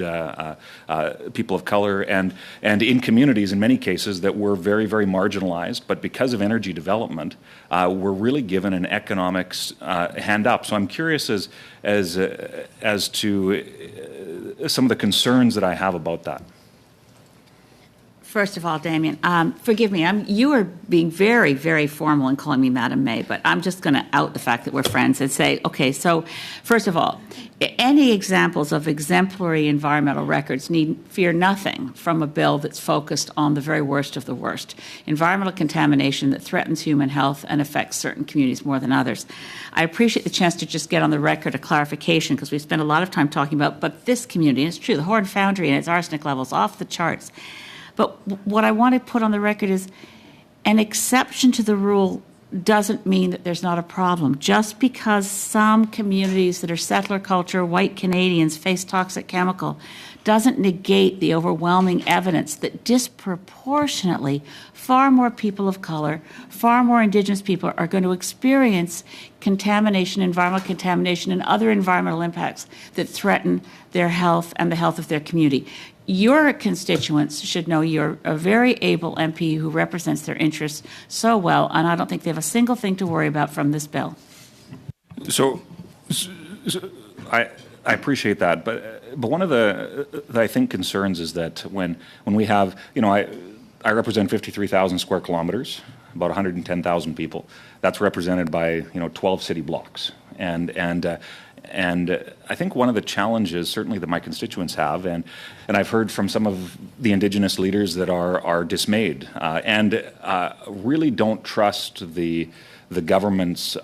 people of color, and in communities in many cases that were very, very marginalized. But because of energy development, we're really given an economic hand up. So I'm curious as to some of the concerns that I have about that. First of all, Damien, forgive me. You are being very, very formal in calling me Madam May, but I'm just going to out the fact that we're friends and say, okay, so first of all, any examples of exemplary environmental records need fear nothing from a bill that's focused on the very worst of the worst, environmental contamination that threatens human health and affects certain communities more than others. I appreciate the chance to just get on the record a clarification, because we've spent a lot of time talking about, but this community, and it's true, the Horn Foundry and its arsenic levels off the charts. But what I want to put on the record is an exception to the rule doesn't mean that there's not a problem. Just because some communities that are settler culture, white Canadians, face toxic chemical doesn't negate the overwhelming evidence that disproportionately far more people of color, far more Indigenous people are going to experience contamination, environmental contamination, and other environmental impacts that threaten their health and the health of their community. Your constituents should know you're a very able MP who represents their interests so well, and I don't think they have a single thing to worry about from this bill. So I appreciate that, but one of the I think concerns is that when we have, I represent 53,000 square kilometers, about 110,000 people. That's represented by 12 city blocks, and I think one of the challenges, certainly that my constituents have, and I've heard from some of the Indigenous leaders that are dismayed and really don't trust the government's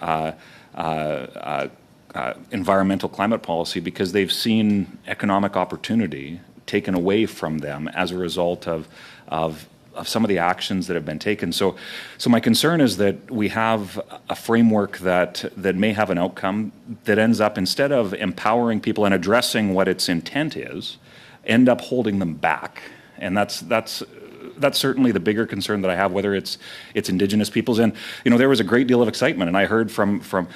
environmental climate policy, because they've seen economic opportunity taken away from them as a result of some of the actions that have been taken. So my concern is that we have a framework that may have an outcome that ends up, instead of empowering people and addressing what its intent is, end up holding them back. And that's certainly the bigger concern that I have, whether it's Indigenous peoples. And there was a great deal of excitement, and I heard from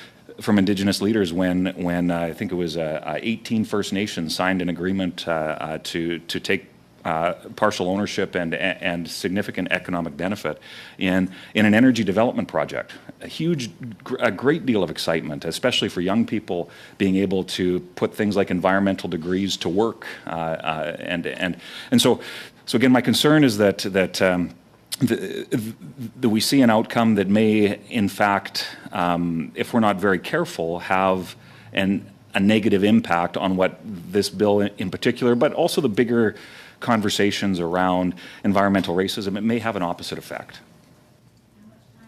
Indigenous leaders when I think it was 18 First Nations signed an agreement to take partial ownership and significant economic benefit in an energy development project. A great deal of excitement, especially for young people being able to put things like environmental degrees to work. And so again, my concern is that we see an outcome that may, in fact, if we're not very careful, have a negative impact on what this bill in particular, but also the bigger conversations around environmental racism. It may have an opposite effect.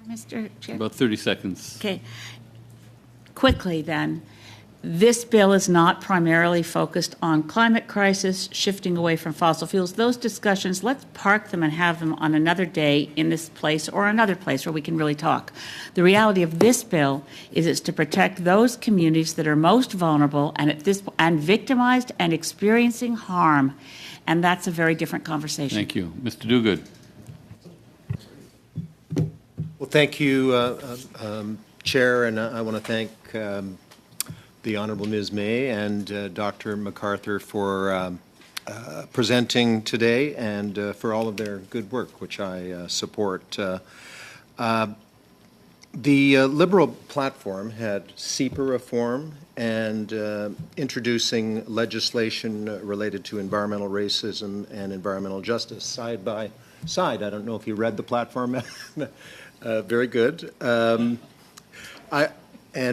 Mr. Chair? About 30 seconds. Okay. Quickly then, this bill is not primarily focused on climate crisis, shifting away from fossil fuels. Those discussions, let's park them and have them on another day in this place or another place where we can really talk. The reality of this bill is it's to protect those communities that are most vulnerable and victimized and experiencing harm. And that's a very different conversation. Thank you. Mr. Duguid. Well, thank you, Chair, and I want to thank the Honourable Ms. May and Dr. MacArthur for presenting today and for all of their good work, which I support. The Liberal platform had SEPA reform and introducing legislation related to environmental racism and environmental justice side by side. I don't know if you read the platform. Very good. And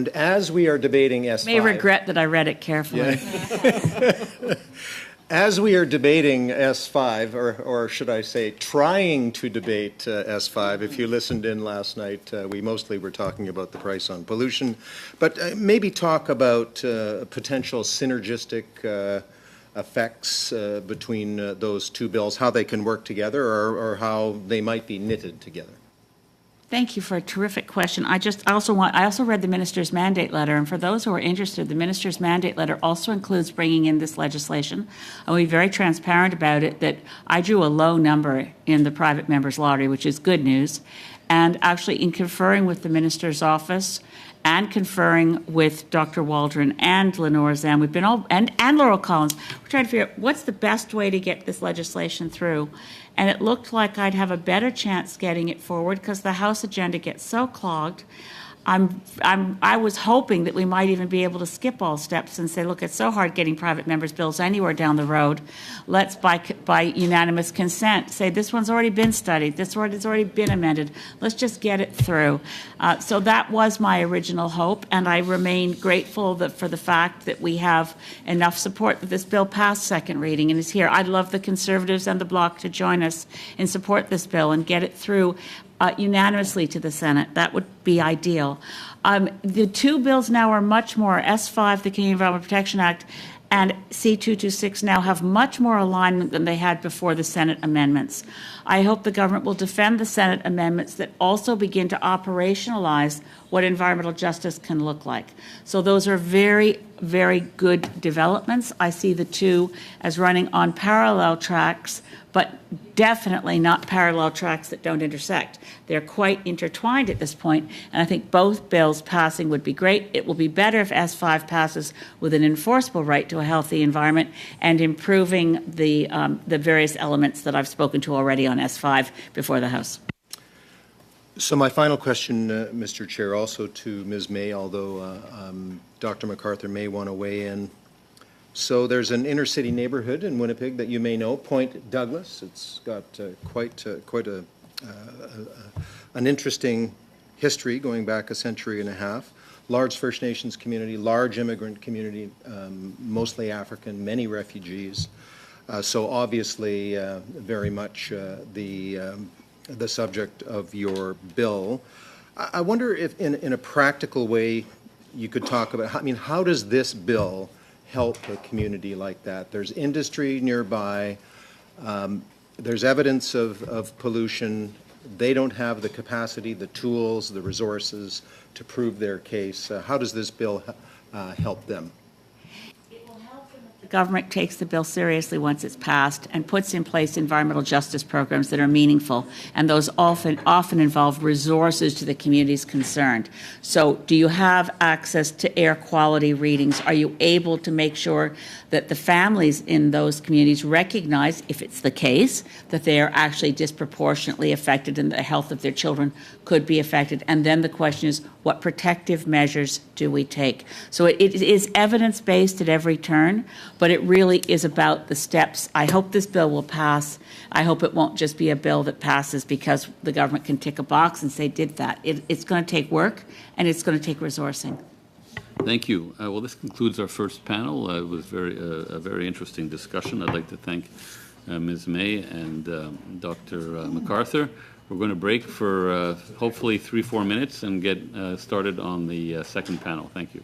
as we are debating S5... May regret that I read it carefully. Yeah. As we are debating S5, or should I say trying to debate S5, if you listened in last night, we mostly were talking about the price on pollution, but maybe talk about potential synergistic effects between those two bills, how they can work together or how they might be knitted together. Thank you for a terrific question. I also read the minister's mandate letter, and for those who are interested, the minister's mandate letter also includes bringing in this legislation. I'll be very transparent about it that I drew a low number in the private members lottery, which is good news. And actually, in conferring with the minister's office and conferring with Dr. Waldron and Lenore Zan, we've been all and Laurel Collins, we're trying to figure out what's the best way to get this legislation through. And it looked like I'd have a better chance getting it forward because the House agenda gets so clogged. I was hoping that we might even be able to skip all steps and say, look, it's so hard getting private members' bills anywhere down the road. Let's, by unanimous consent, say this one's already been studied, this one has already been amended. Let's just get it through. So that was my original hope, and I remain grateful for the fact that we have enough support that this bill passed second reading and is here. I'd love the Conservatives and the Bloc to join us and support this bill and get it through unanimously to the Senate. That would be ideal. The two bills now are much more, S5, the Canadian Environmental Protection Act, and C226 now have much more alignment than they had before the Senate amendments. I hope the government will defend the Senate amendments that also begin to operationalize what environmental justice can look like. So those are very, very good developments. I see the two as running on parallel tracks, but definitely not parallel tracks that don't intersect. They're quite intertwined at this point, and I think both bills passing would be great. It will be better if S5 passes with an enforceable right to a healthy environment and improving the various elements that I've spoken to already on S5 before the House. So my final question, Mr. Chair, also to Ms. May, although Dr. MacArthur may want to weigh in. So there's an inner city neighborhood in Winnipeg that you may know, Point Douglas. It's got quite an interesting history going back a century and a half. Large First Nations community, large immigrant community, mostly African, many refugees. So obviously very much the subject of your bill. I wonder if in a practical way you could talk about, how does this bill help a community like that? There's industry nearby, there's evidence of pollution, they don't have the capacity, the tools, the resources to prove their case. How does this bill help them? The government takes the bill seriously once it's passed and puts in place environmental justice programs that are meaningful, and those often involve resources to the communities concerned. So do you have access to air quality readings? Are you able to make sure that the families in those communities recognize, if it's the case, that they are actually disproportionately affected and the health of their children could be affected? And then the question is, what protective measures do we take? So it is evidence-based at every turn, but it really is about the steps. I hope this bill will pass. I hope it won't just be a bill that passes because the government can tick a box and say, did that. It's going to take work, and it's going to take resourcing. Thank you. Well, this concludes our first panel. It was a very interesting discussion. I'd like to thank Ms. May and Dr. MacArthur. We're going to break for hopefully 3-4 minutes and get started on the second panel. Thank you.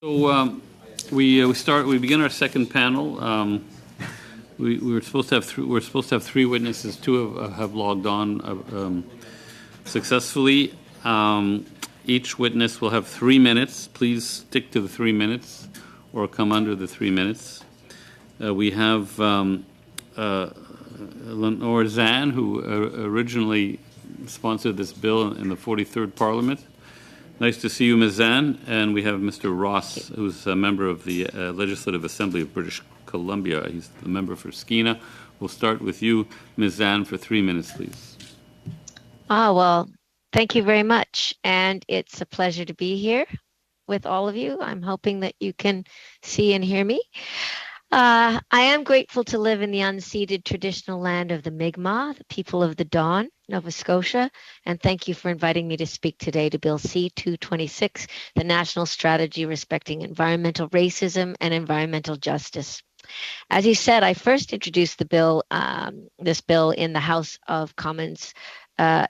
So we begin our second panel. We were supposed to have three witnesses. Two have logged on successfully. Each witness will have 3 minutes. Please stick to the 3 minutes, or come under the 3 minutes. We have Lenore Zan, who originally sponsored this bill in the 43rd Parliament. Nice to see you, Ms. Zan. And we have Mr. Ross, who's a member of the Legislative Assembly of British Columbia. He's the member for Skeena. We'll start with you, Ms. Zan, for 3 minutes, please. Well, thank you very much. And it's a pleasure to be here with all of you. I'm hoping that you can see and hear me. I am grateful to live in the unceded traditional land of the Mi'kmaq, the people of the Dawn, Nova Scotia, and thank you for inviting me to speak today to Bill C-226, the National Strategy Respecting Environmental Racism and Environmental Justice. As you said, I first introduced the bill, this bill in the House of Commons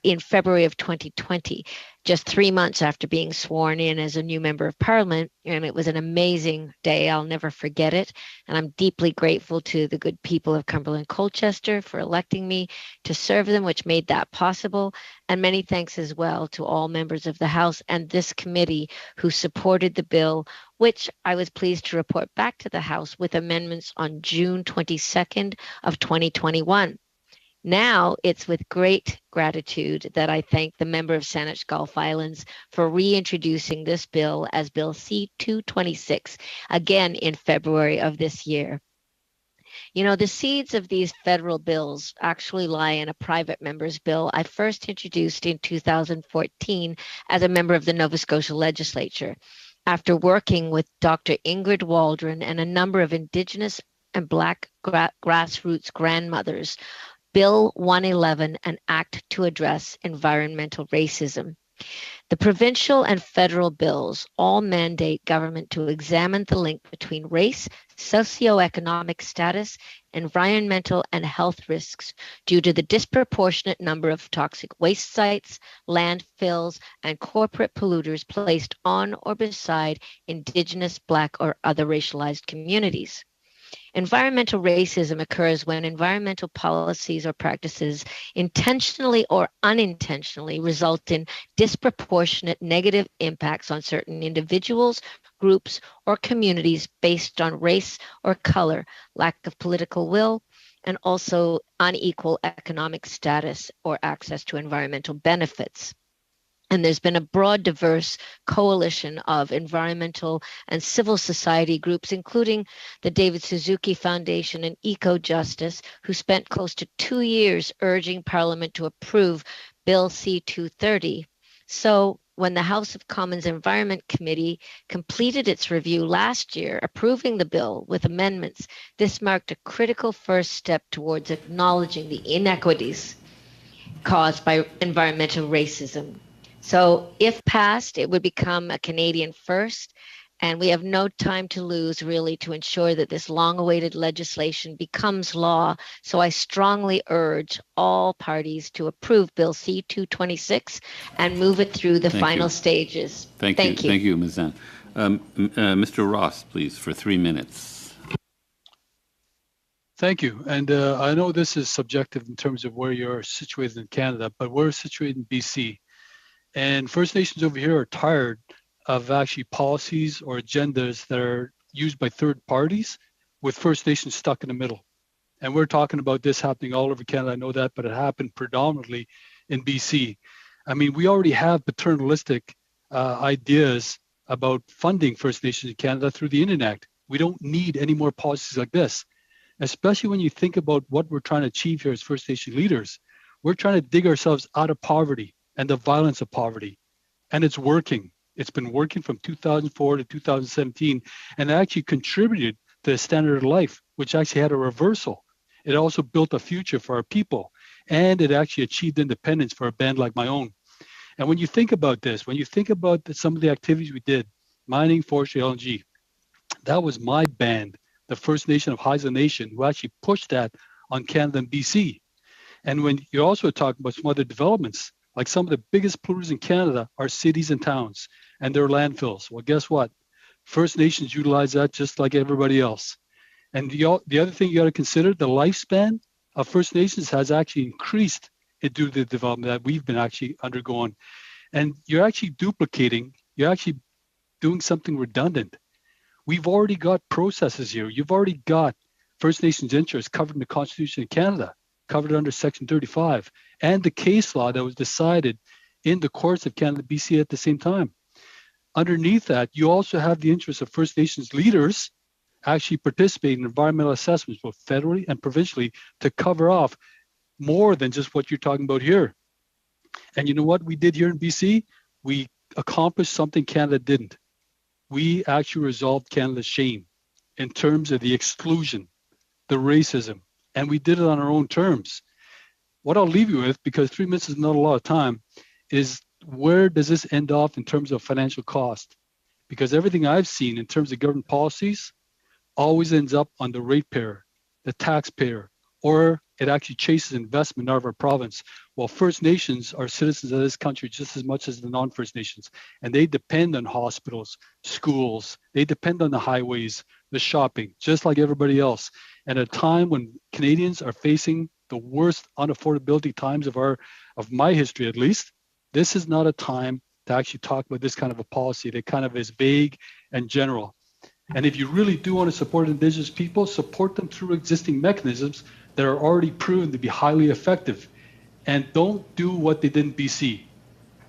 in February of 2020, just 3 months after being sworn in as a new member of Parliament, and it was an amazing day. I'll never forget it, and I'm deeply grateful to the good people of Cumberland Colchester for electing me to serve them, which made that possible, and many thanks as well to all members of the House and this committee who supported the bill, which I was pleased to report back to the House with amendments on June 22nd of 2021. Now it's with great gratitude that I thank the member of Saanich Gulf Islands for reintroducing this bill as Bill C-226, again in February of this year. You know, the seeds of these federal bills actually lie in a private member's bill I first introduced in 2014 as a member of the Nova Scotia legislature. After working with Dr. Ingrid Waldron and a number of Indigenous and Black grassroots grandmothers, Bill 111, an act to address environmental racism. The provincial and federal bills all mandate government to examine the link between race, socioeconomic status, environmental and health risks due to the disproportionate number of toxic waste sites, landfills, and corporate polluters placed on or beside Indigenous, Black, or other racialized communities. Environmental racism occurs when environmental policies or practices intentionally or unintentionally result in disproportionate negative impacts on certain individuals, groups, or communities based on race or color, lack of political will, and also unequal economic status or access to environmental benefits. And there's been a broad, diverse coalition of environmental and civil society groups, including the David Suzuki Foundation and Eco Justice, who spent close to 2 years urging Parliament to approve Bill C-230. So when the House of Commons Environment Committee completed its review last year, approving the bill with amendments, this marked a critical first step towards acknowledging the inequities caused by environmental racism. So if passed, it would become a Canadian first, and we have no time to lose really to ensure that this long-awaited legislation becomes law. So I strongly urge all parties to approve Bill C-226 and move it through the final stages. Thank you. Thank you, Ms. Zan. Mr. Ross, please, for 3 minutes. Thank you. And I know this is subjective in terms of where you're situated in Canada, but we're situated in BC. And First Nations over here are tired of actually policies or agendas that are used by third parties with First Nations stuck in the middle. And we're talking about this happening all over Canada. I know that, but it happened predominantly in BC. I mean, we already have paternalistic ideas about funding First Nations in Canada through the Indian Act. We don't need any more policies like this, especially when you think about what we're trying to achieve here as First Nation leaders. We're trying to dig ourselves out of poverty and the violence of poverty. And it's working. It's been working from 2004 to 2017, and it actually contributed to the standard of life, which actually had a reversal. It also built a future for our people, and it actually achieved independence for a band like my own. And when you think about this, when you think about some of the activities we did, mining, forestry, LNG, that was my band, the First Nation of Haisla Nation, who actually pushed that on Canada and BC. And when you're also talking about some other developments, like some of the biggest polluters in Canada are cities and towns and their landfills. Well, guess what? First Nations utilize that just like everybody else. And the other thing you got to consider, the lifespan of First Nations has actually increased due to the development that we've been actually undergoing. And you're actually duplicating, you're actually doing something redundant. We've already got processes here. You've already got First Nations interests covered in the Constitution of Canada, covered under Section 35, and the case law that was decided in the courts of Canada, BC at the same time. Underneath that, you also have the interests of First Nations leaders actually participate in environmental assessments, both federally and provincially, to cover off more than just what you're talking about here. And you know what we did here in BC? We accomplished something Canada didn't. We actually resolved Canada's shame in terms of the exclusion, the racism, and we did it on our own terms. What I'll leave you with, because 3 minutes is not a lot of time, is where does this end off in terms of financial cost? Because everything I've seen in terms of government policies always ends up on the ratepayer, the taxpayer, or it actually chases investment out of our province. While First Nations are citizens of this country just as much as the non-First Nations, and they depend on hospitals, schools, they depend on the highways, the shopping, just like everybody else. And at a time when Canadians are facing the worst unaffordability times of my history at least, this is not a time to actually talk about this kind of a policy that kind of is vague and general. And if you really do want to support Indigenous people, support them through existing mechanisms that are already proven to be highly effective. And don't do what they did in BC.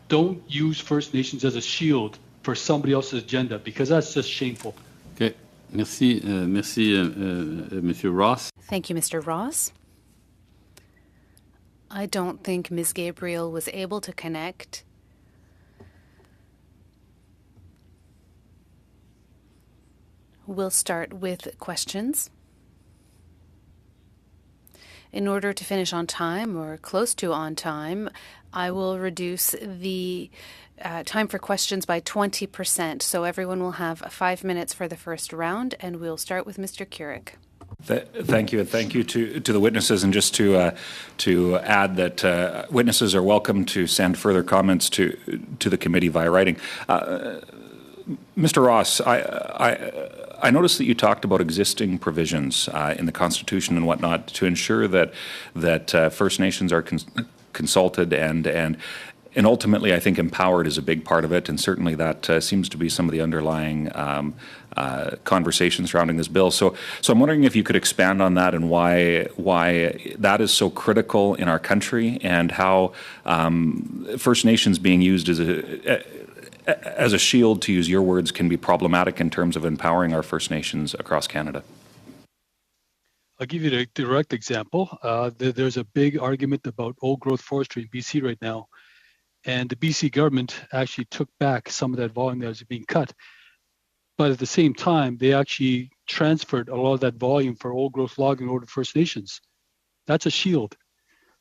Don't use First Nations as a shield for somebody else's agenda, because that's just shameful. Okay. Merci, Monsieur Ross. Thank you, Mr. Ross. I don't think Ms. Gabriel was able to connect. We'll start with questions. In order to finish on time or close to on time, I will reduce the time for questions by 20%. So everyone will have 5 minutes for the first round, and we'll start with Mr. Keurig. Thank you, and thank you to the witnesses. And just to add that witnesses are welcome to send further comments to the committee via writing. Mr. Ross, I noticed that you talked about existing provisions in the Constitution and whatnot to ensure that First Nations are consulted and ultimately, I think empowered is a big part of it, and certainly that seems to be some of the underlying conversation surrounding this bill. So I'm wondering if you could expand on that and why that is so critical in our country, and how First Nations being used as a shield, to use your words, can be problematic in terms of empowering our First Nations across Canada. I'll give you a direct example. There's a big argument about old growth forestry in BC right now. And the BC government actually took back some of that volume that was being cut. But at the same time, they actually transferred a lot of that volume for old growth logging over to First Nations. That's a shield.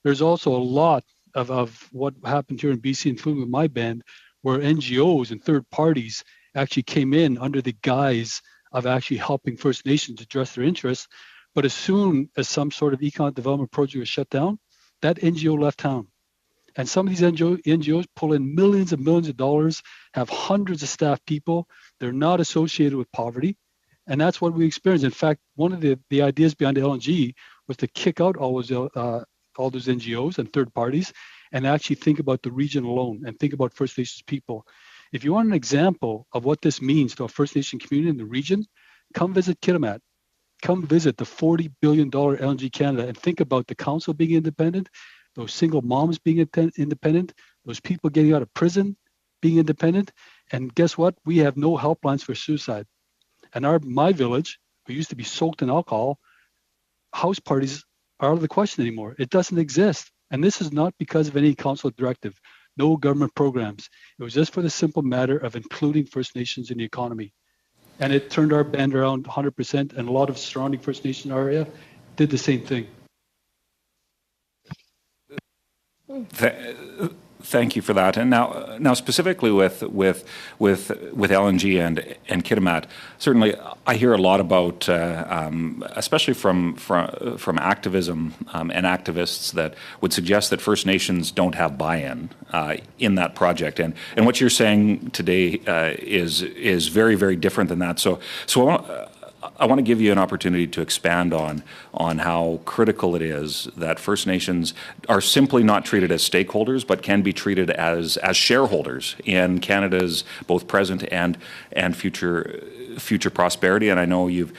There's also a lot of what happened here in BC, including with my band, where NGOs and third parties actually came in under the guise of actually helping First Nations address their interests. But as soon as some sort of economic development project was shut down, that NGO left town. And some of these NGOs pull in millions and millions of dollars, have hundreds of staff people. They're not associated with poverty. And that's what we experienced. In fact, one of the ideas behind LNG was to kick out all those NGOs and third parties and actually think about the region alone and think about First Nations people. If you want an example of what this means to a First Nation community in the region, come visit Kitimat. Come visit the $40 billion LNG Canada and think about the council being independent, those single moms being independent, those people getting out of prison being independent. And guess what? We have no helplines for suicide. And my village, who used to be soaked in alcohol, house parties are out of the question anymore. It doesn't exist. And this is not because of any council directive, no government programs. It was just for the simple matter of including First Nations in the economy. And it turned our band around 100%, and a lot of surrounding First Nation area did the same thing. Thank you for that. And now specifically with LNG and Kitimat, certainly I hear a lot about, especially from activism and activists, that would suggest that First Nations don't have buy-in in that project. And what you're saying today is very, very different than that. So I want to give you an opportunity to expand on how critical it is that First Nations are simply not treated as stakeholders, but can be treated as shareholders in Canada's both present and future prosperity. And I know you've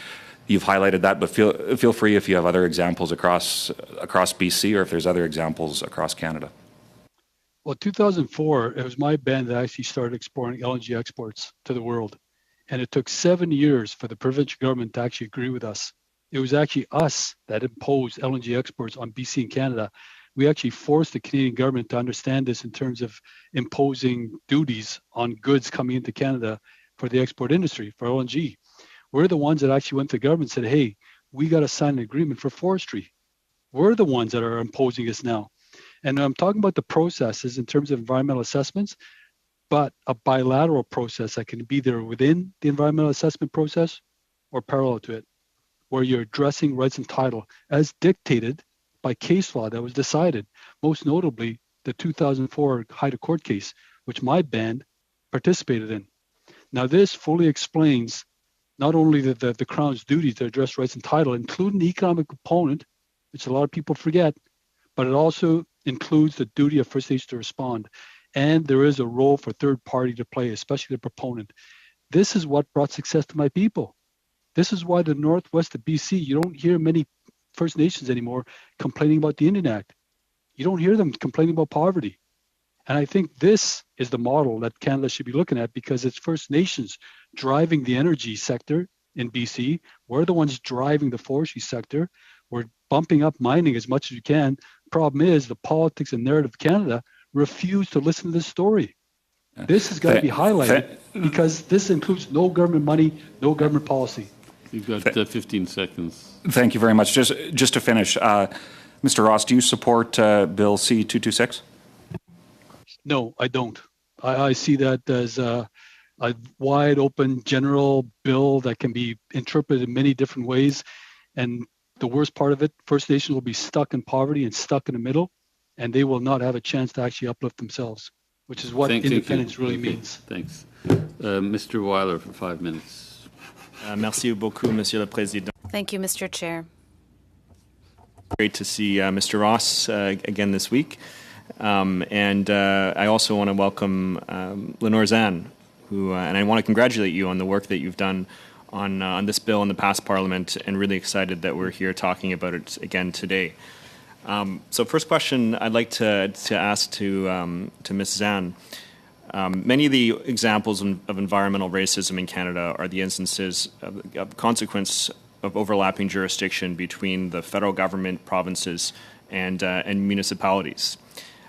highlighted that, but feel free if you have other examples across BC, or if there's other examples across Canada. Well, 2004, it was my band that actually started exploring LNG exports to the world. And it took 7 years for the provincial government to actually agree with us. It was actually us that imposed LNG exports on BC and Canada. We actually forced the Canadian government to understand this in terms of imposing duties on goods coming into Canada for the export industry, for LNG. We're the ones that actually went to the government and said, hey, we got to sign an agreement for forestry. We're the ones that are imposing this now. And I'm talking about the processes in terms of environmental assessments, but a bilateral process that can be there within the environmental assessment process or parallel to it, where you're addressing rights and title as dictated by case law that was decided, most notably the 2004 Haida Court case, which my band participated in. Now, this fully explains not only the Crown's duty to address rights and title, including the economic component, which a lot of people forget, but it also includes the duty of First Nations to respond. And there is a role for third party to play, especially the proponent. This is what brought success to my people. This is why the northwest of BC, you don't hear many First Nations anymore complaining about the Indian Act. You don't hear them complaining about poverty. And I think this is the model that Canada should be looking at, because it's First Nations driving the energy sector in BC. We're the ones driving the forestry sector. We're bumping up mining as much as we can. Problem is, the politics and narrative of Canada refuse to listen to this story. This has got to be highlighted, because this includes no government money, no government policy. You've got 15 seconds. Thank you very much. Just to finish, Mr. Ross, do you support Bill C-226? No, I don't. I see that as a wide open general bill that can be interpreted in many different ways. And the worst part of it, First Nations will be stuck in poverty and stuck in the middle, and they will not have a chance to actually uplift themselves, which is what independence really means. Thanks. Mr. Weiler for 5 minutes. Merci beaucoup, Monsieur le Président. Thank you, Mr. Chair. Great to see Mr. Ross again this week. And I also want to welcome Lenore Zan, who, and I want to congratulate you on the work that you've done on this bill in the past Parliament, and really excited that we're here talking about it again today. So first question I'd like to ask to Ms. Zan. Many of the examples of environmental racism in Canada are the instances of consequence of overlapping jurisdiction between the federal government, provinces, and municipalities.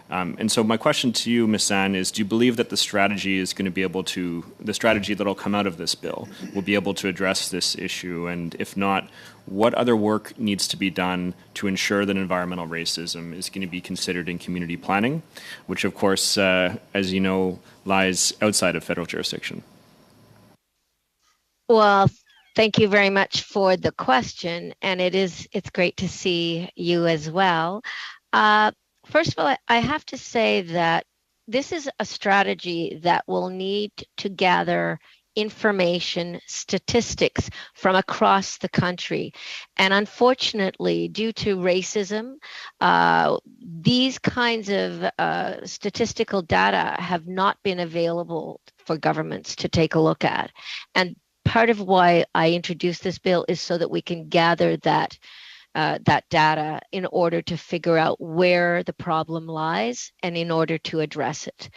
And so my question to you, Ms. Zan, is do you believe that the strategy that will come out of this bill will be able to address this issue? And if not, what other work needs to be done to ensure that environmental racism is going to be considered in community planning, which of course, as you know, lies outside of federal jurisdiction? Well, thank you very much for the question, and it's great to see you as well. First of all, I have to say that this is a strategy that will need to gather information, statistics from across the country. And unfortunately, due to racism, these kinds of statistical data have not been available for governments to take a look at. And part of why I introduced this bill is so that we can gather that data in order to figure out where the problem lies and in order to address it.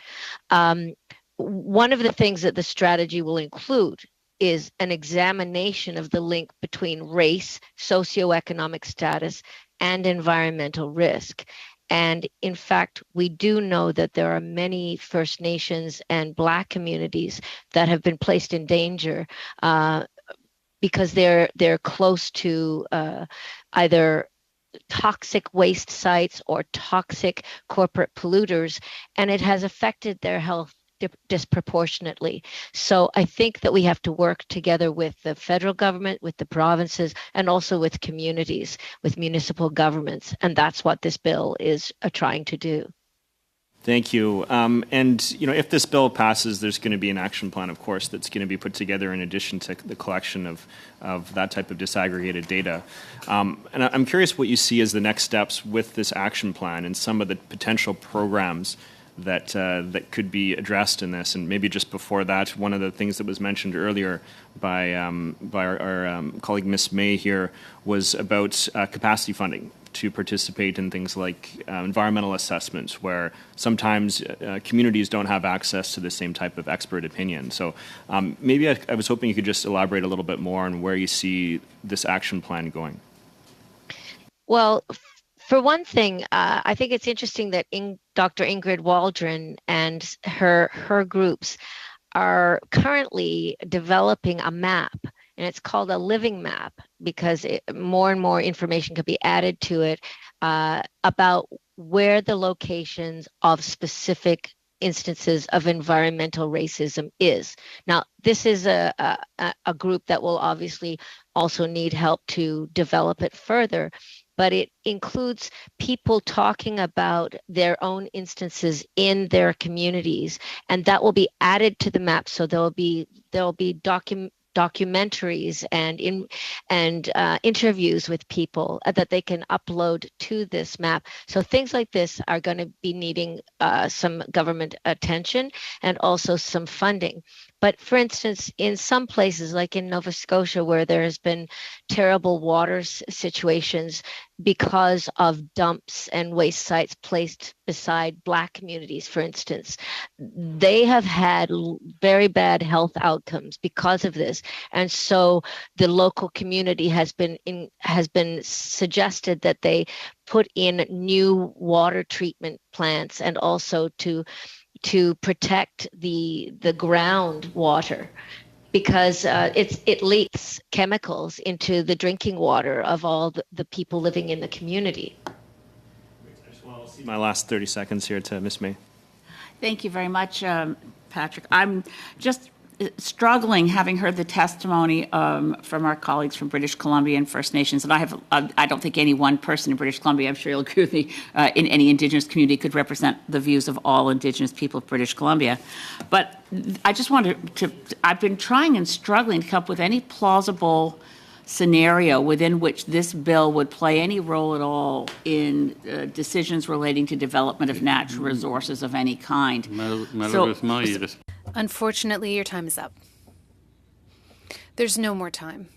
One of the things that the strategy will include is an examination of the link between race, socioeconomic status, and environmental risk. And in fact, we do know that there are many First Nations and Black communities that have been placed in danger because they're close to either toxic waste sites or toxic corporate polluters, and it has affected their health disproportionately. So I think that we have to work together with the federal government, with the provinces, and also with communities, with municipal governments, and that's what this bill is trying to do. Thank you. And if this bill passes, there's going to be an action plan, of course, that's going to be put together in addition to the collection of that type of disaggregated data. And I'm curious what you see as the next steps with this action plan and some of the potential programs that could be addressed in this. And maybe just before that, one of the things that was mentioned earlier by our colleague Ms. May here was about capacity funding to participate in things like environmental assessments, where sometimes communities don't have access to the same type of expert opinion. So maybe I was hoping you could just elaborate a little bit more on where you see this action plan going. Well, for one thing, I think it's interesting that Dr. Ingrid Waldron and her groups are currently developing a map, and it's called a living map because more and more information could be added to it about where the locations of specific instances of environmental racism is. Now, this is a group that will obviously also need help to develop it further, but it includes people talking about their own instances in their communities, and that will be added to the map. So there'll be documentaries and interviews with people that they can upload to this map. So things like this are going to be needing some government attention and also some funding. But for instance, in some places like in Nova Scotia, where there has been terrible water situations because of dumps and waste sites placed beside Black communities, for instance, they have had very bad health outcomes because of this. And so the local community has been suggested that they put in new water treatment plants and also to protect the groundwater, because it leaks chemicals into the drinking water of all the people living in the community. Well, I'll see my last 30 seconds here to Ms. May. Thank you very much, Patrick. I'm just struggling, having heard the testimony from our colleagues from British Columbia and First Nations, and I don't think any one person in British Columbia, I'm sure you'll agree with me, in any Indigenous community could represent the views of all Indigenous people of British Columbia. But I just wanted to, I've been trying and struggling to come up with any plausible scenario within which this bill would play any role at all in decisions relating to development of natural resources of any kind. Unfortunately, your time is up. There's no more time.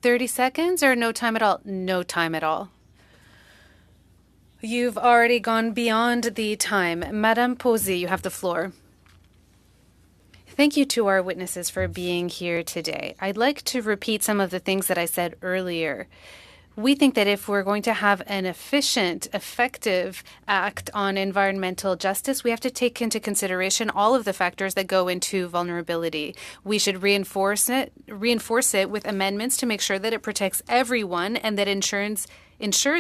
30 seconds or no time at all? No time at all. You've already gone beyond the time. Madame Posey, you have the floor. Thank you to our witnesses for being here today. I'd like to repeat some of the things that I said earlier. We think that if we're going to have an efficient, effective act on environmental justice, we have to take into consideration all of the factors that go into vulnerability. We should reinforce it with amendments to make sure that it protects everyone and that ensures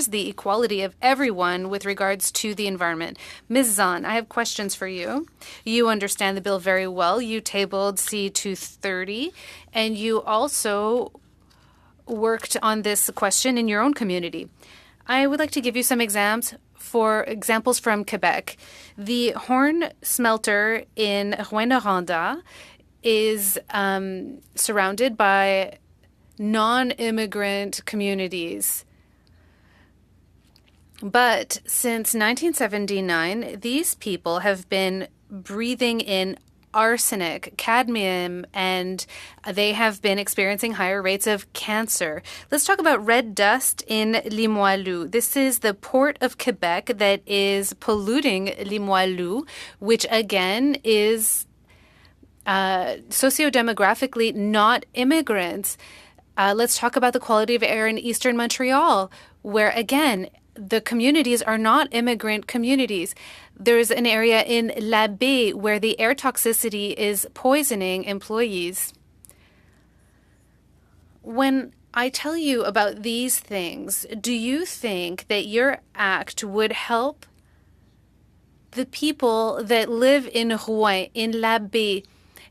the equality of everyone with regards to the environment. Ms. Zahn, I have questions for you. You understand the bill very well. You tabled C-230, and you also worked on this question in your own community. I would like to give you some examples from Quebec. The Horn smelter in Rouyn-Noranda is surrounded by non-immigrant communities. But since 1979, these people have been breathing in arsenic, cadmium, and they have been experiencing higher rates of cancer. Let's talk about red dust in Limoilou. This is the port of Quebec that is polluting Limoilou, which again is sociodemographically not immigrants. Let's talk about the quality of air in eastern Montreal, where again, the communities are not immigrant communities. There's an area in l'Abbé where the air toxicity is poisoning employees. When I tell you about these things, do you think that your act would help the people that live in Rouyn, in l'Abbé,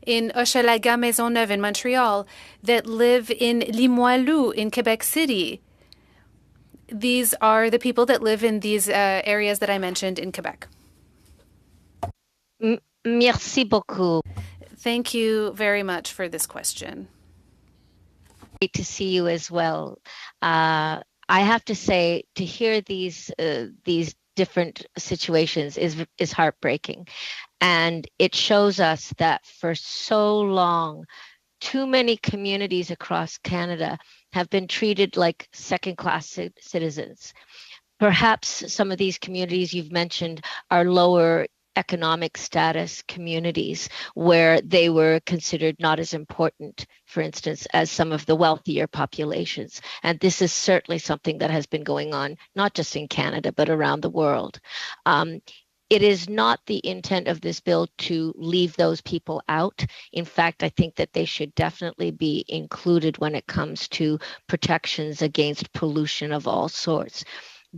in Hochelaga Maisonneuve in Montreal, that live in Limoilou in Quebec City? These are the people that live in these areas that I mentioned in Quebec. Merci beaucoup. Thank you very much for this question. Great to see you as well. I have to say, to hear these different situations is heartbreaking, and it shows us that for so long, too many communities across Canada have been treated like second-class citizens. Perhaps some of these communities you've mentioned are lower economic status communities where they were considered not as important, for instance, as some of the wealthier populations. And this is certainly something that has been going on, not just in Canada, but around the world. It is not the intent of this bill to leave those people out. In fact, I think that they should definitely be included when it comes to protections against pollution of all sorts.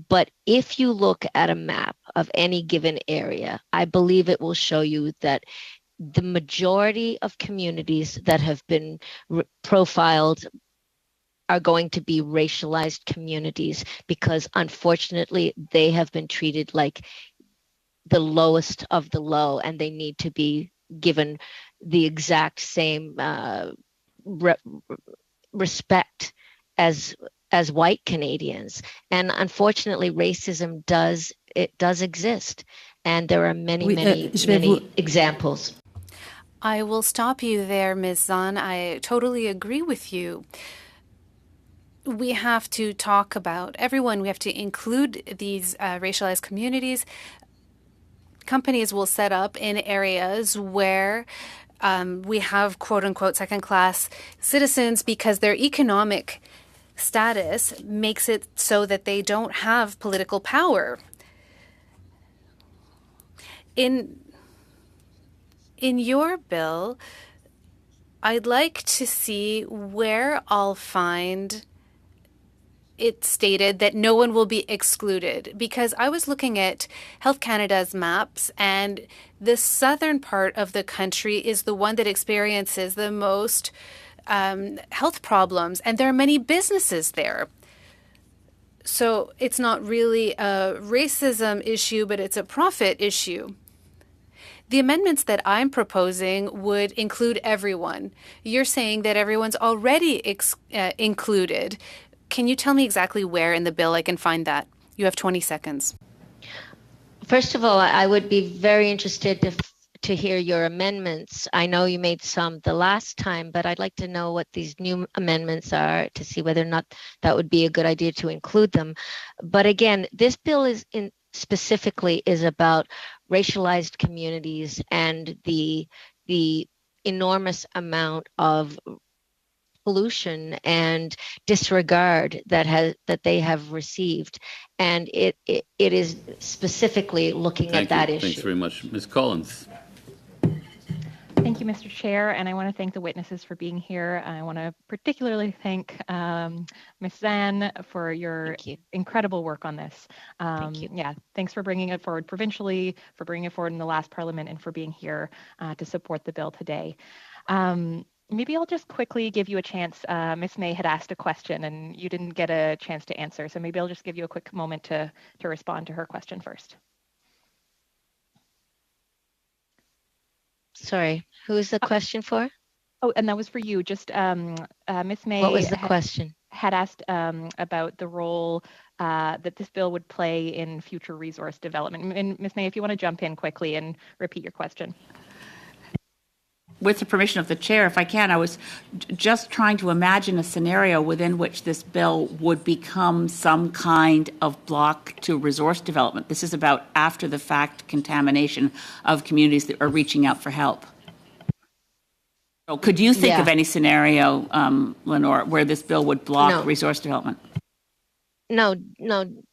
But if you look at a map of any given area, I believe it will show you that the majority of communities that have been profiled are going to be racialized communities because, unfortunately, they have been treated like the lowest of the low, and they need to be given the exact same respect as white Canadians. And unfortunately, racism does exist, and there are many examples. I will stop you there, Ms. Zahn. I totally agree with you. We have to talk about everyone. We have to include these racialized communities. Companies will set up in areas where we have quote-unquote second-class citizens because their economic status makes it so that they don't have political power. In your bill, I'd like to see where I'll find it stated that no one will be excluded, because I was looking at Health Canada's maps, and the southern part of the country is the one that experiences the most health problems, and there are many businesses there. So it's not really a racism issue, but it's a profit issue. The amendments that I'm proposing would include everyone. You're saying that everyone's already included. Can you tell me exactly where in the bill I can find that? You have 20 seconds. First of all, I would be very interested to hear your amendments. I know you made some the last time, but I'd like to know what these new amendments are to see whether or not that would be a good idea to include them. But again, this bill specifically is about racialized communities and the enormous amount of pollution and disregard that they have received, and it is specifically looking at that issue. Thanks very much. Ms. Collins. Thank you, Mr. Chair, and I want to thank the witnesses for being here. I want to particularly thank Ms. Zan for your incredible work on this. Thank you. Yeah, thanks for bringing it forward provincially, for bringing it forward in the last Parliament, and for being here to support the bill today. Maybe I'll just quickly give you a chance. Ms. May had asked a question and you didn't get a chance to answer, so maybe I'll just give you a quick moment to respond to her question first. Sorry, who is the question for? Oh, and that was for you. Just Ms. May. What was the question? Had asked about the role that this bill would play in future resource development. And Ms. May, if you want to jump in quickly and repeat your question. With the permission of the chair, if I can, I was just trying to imagine a scenario within which this bill would become some kind of block to resource development. This is about after the fact contamination of communities that are reaching out for help. So could you think of any scenario, Lenore, where this bill would block resource development? No,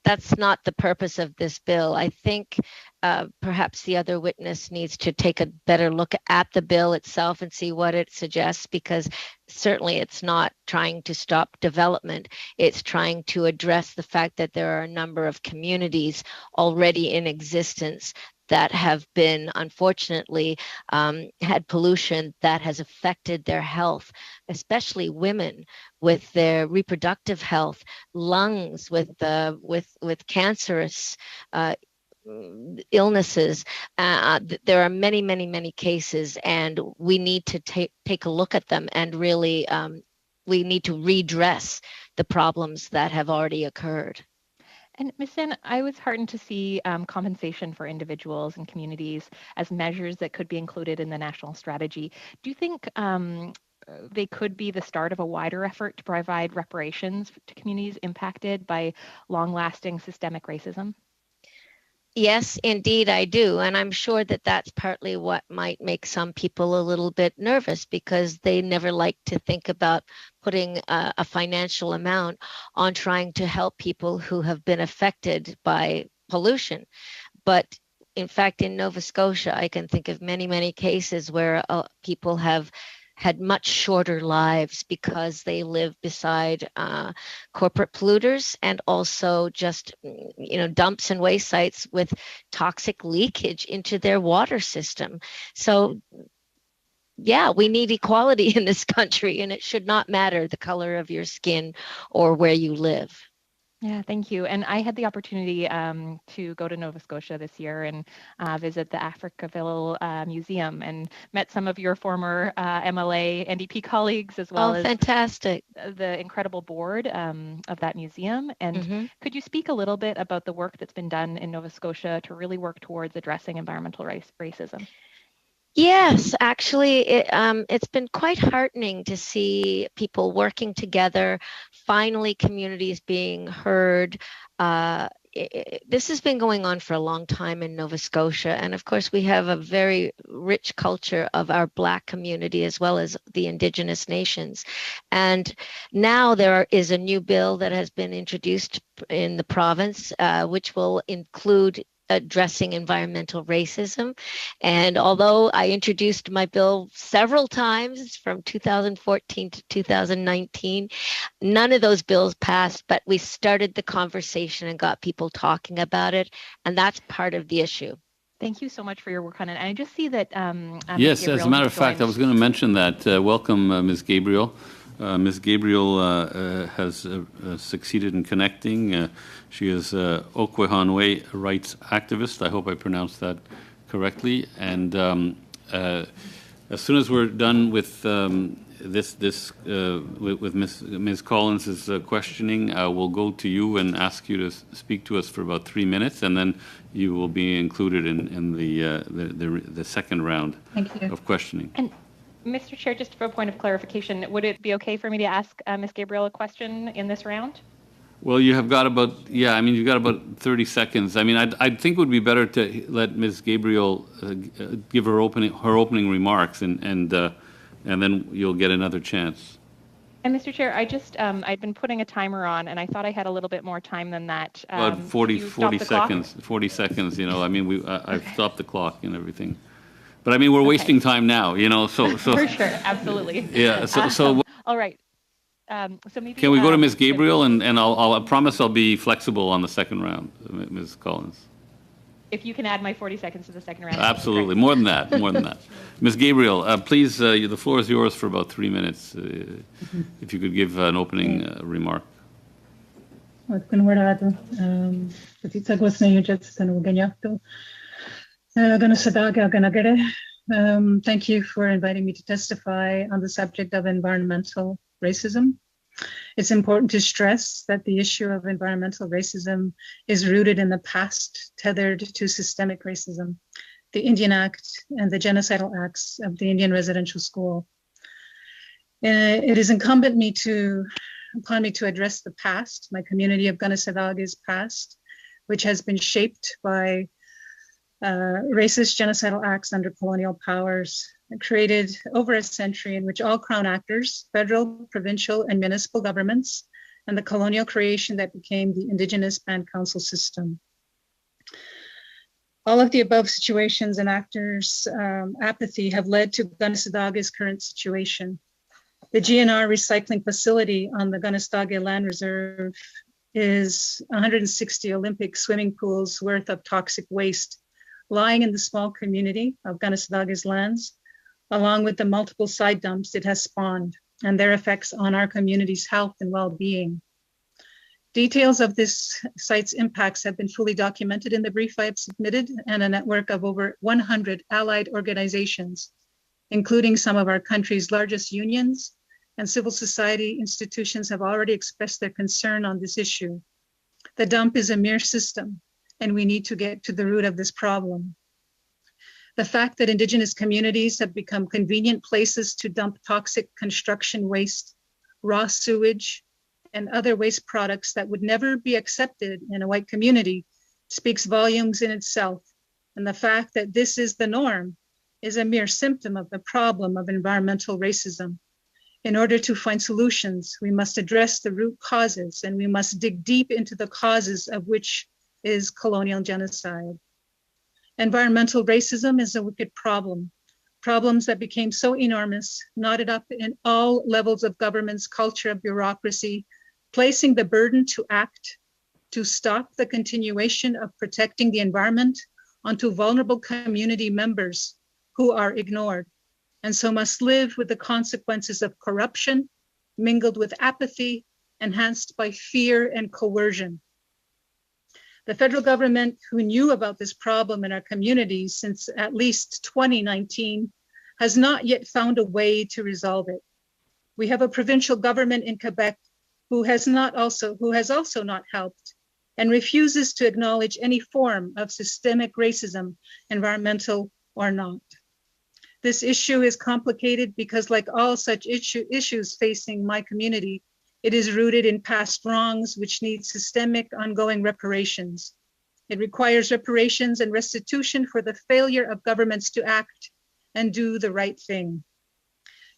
that's not the purpose of this bill. I think perhaps the other witness needs to take a better look at the bill itself and see what it suggests, because certainly it's not trying to stop development. It's trying to address the fact that there are a number of communities already in existence that have been, unfortunately, had pollution that has affected their health, especially women with their reproductive health, lungs with cancerous illnesses. There are many, many, many cases, and we need to take a look at them, and really we need to redress the problems that have already occurred. And Ms. Sin, I was heartened to see compensation for individuals and communities as measures that could be included in the national strategy. Do you think they could be the start of a wider effort to provide reparations to communities impacted by long-lasting systemic racism? Yes, indeed, I do. And I'm sure that that's partly what might make some people a little bit nervous, because they never like to think about putting a financial amount on trying to help people who have been affected by pollution. But in fact, in Nova Scotia, I can think of many, many cases where people have had much shorter lives because they live beside corporate polluters, and also just dumps and waste sites with toxic leakage into their water system. So yeah, we need equality in this country, and it should not matter the color of your skin or where you live. Yeah, thank you. And I had the opportunity to go to Nova Scotia this year and visit the Africaville Museum, and met some of your former MLA NDP colleagues, as well as fantastic. The incredible board of that museum. And could you speak a little bit about the work that's been done in Nova Scotia to really work towards addressing environmental racism? Yes, actually, it's been quite heartening to see people working together, finally communities being heard. This has been going on for a long time in Nova Scotia. And of course, we have a very rich culture of our Black community, as well as the Indigenous nations. And now there is a new bill that has been introduced in the province, which will include addressing environmental racism. And although I introduced my bill several times from 2014 to 2019, none of those bills passed, but we started the conversation and got people talking about it. And that's part of the issue. Thank you so much for your work on it. And I just see that Yes, as a matter of fact, I was going to mention that. Welcome, Ms. Gabriel. Ms. Gabriel has succeeded in connecting. She is Okwehanwe rights activist. I hope I pronounced that correctly. And as soon as we're done with with Ms. Collins's questioning, we'll go to you and ask you to speak to us for about 3 minutes, and then you will be included in the second round of questioning. And Mr. Chair, just for a point of clarification, would it be okay for me to ask Ms. Gabriel a question in this round? Well, you have got about, you've got about 30 seconds. I mean, I think it would be better to let Ms. Gabriel give her opening remarks, and then you'll get another chance. And Mr. Chair, I just, I'd been putting a timer on, and I thought I had a little bit more time than that. About 40 seconds, 40 seconds, I mean, I've stopped the clock and everything. But I mean, we're wasting time now, so. For sure, absolutely. Yeah, so. All right. So maybe. Can we go to Ms. Gabriel, and I promise I'll be flexible on the second round, Ms. Collins. If you can add my 40 seconds to the second round. Absolutely, more than that, more than that. Ms. Gabriel, please, the floor is yours for about 3 minutes. If you could give an opening remark. Thank you for inviting me to testify on the subject of environmental racism. It's important to stress that the issue of environmental racism is rooted in the past, tethered to systemic racism, the Indian Act and the genocidal acts of the Indian Residential School. It is incumbent upon me to address the past, my community of Gunnesadaga's past, which has been shaped by racist genocidal acts under colonial powers created over a century, in which all Crown actors, federal, provincial, and municipal governments, and the colonial creation that became the Indigenous Band Council system. All of the above situations and actors' apathy have led to Gunnesadaga's current situation. The GNR recycling facility on the Gunnesadage Land Reserve is 160 Olympic swimming pools worth of toxic waste lying in the small community of Gunnesadaga's lands, along with the multiple side dumps it has spawned and their effects on our community's health and well-being. Details of this site's impacts have been fully documented in the brief I have submitted, and a network of over 100 allied organizations, including some of our country's largest unions and civil society institutions, have already expressed their concern on this issue. The dump is a mere system, and we need to get to the root of this problem. The fact that Indigenous communities have become convenient places to dump toxic construction waste, raw sewage, and other waste products that would never be accepted in a white community speaks volumes in itself. And the fact that this is the norm is a mere symptom of the problem of environmental racism. In order to find solutions, we must address the root causes, and we must dig deep into the causes of which is colonial genocide. Environmental racism is a wicked problem. Problems that became so enormous, knotted up in all levels of government's culture of bureaucracy, placing the burden to act, to stop the continuation of protecting the environment onto vulnerable community members who are ignored, and so must live with the consequences of corruption, mingled with apathy, enhanced by fear and coercion. The federal government, who knew about this problem in our communities since at least 2019, has not yet found a way to resolve it. We have a provincial government in Quebec who has also not helped, and refuses to acknowledge any form of systemic racism, environmental or not. This issue is complicated because, like all such issues facing my community, it is rooted in past wrongs which need systemic ongoing reparations. It requires reparations and restitution for the failure of governments to act and do the right thing.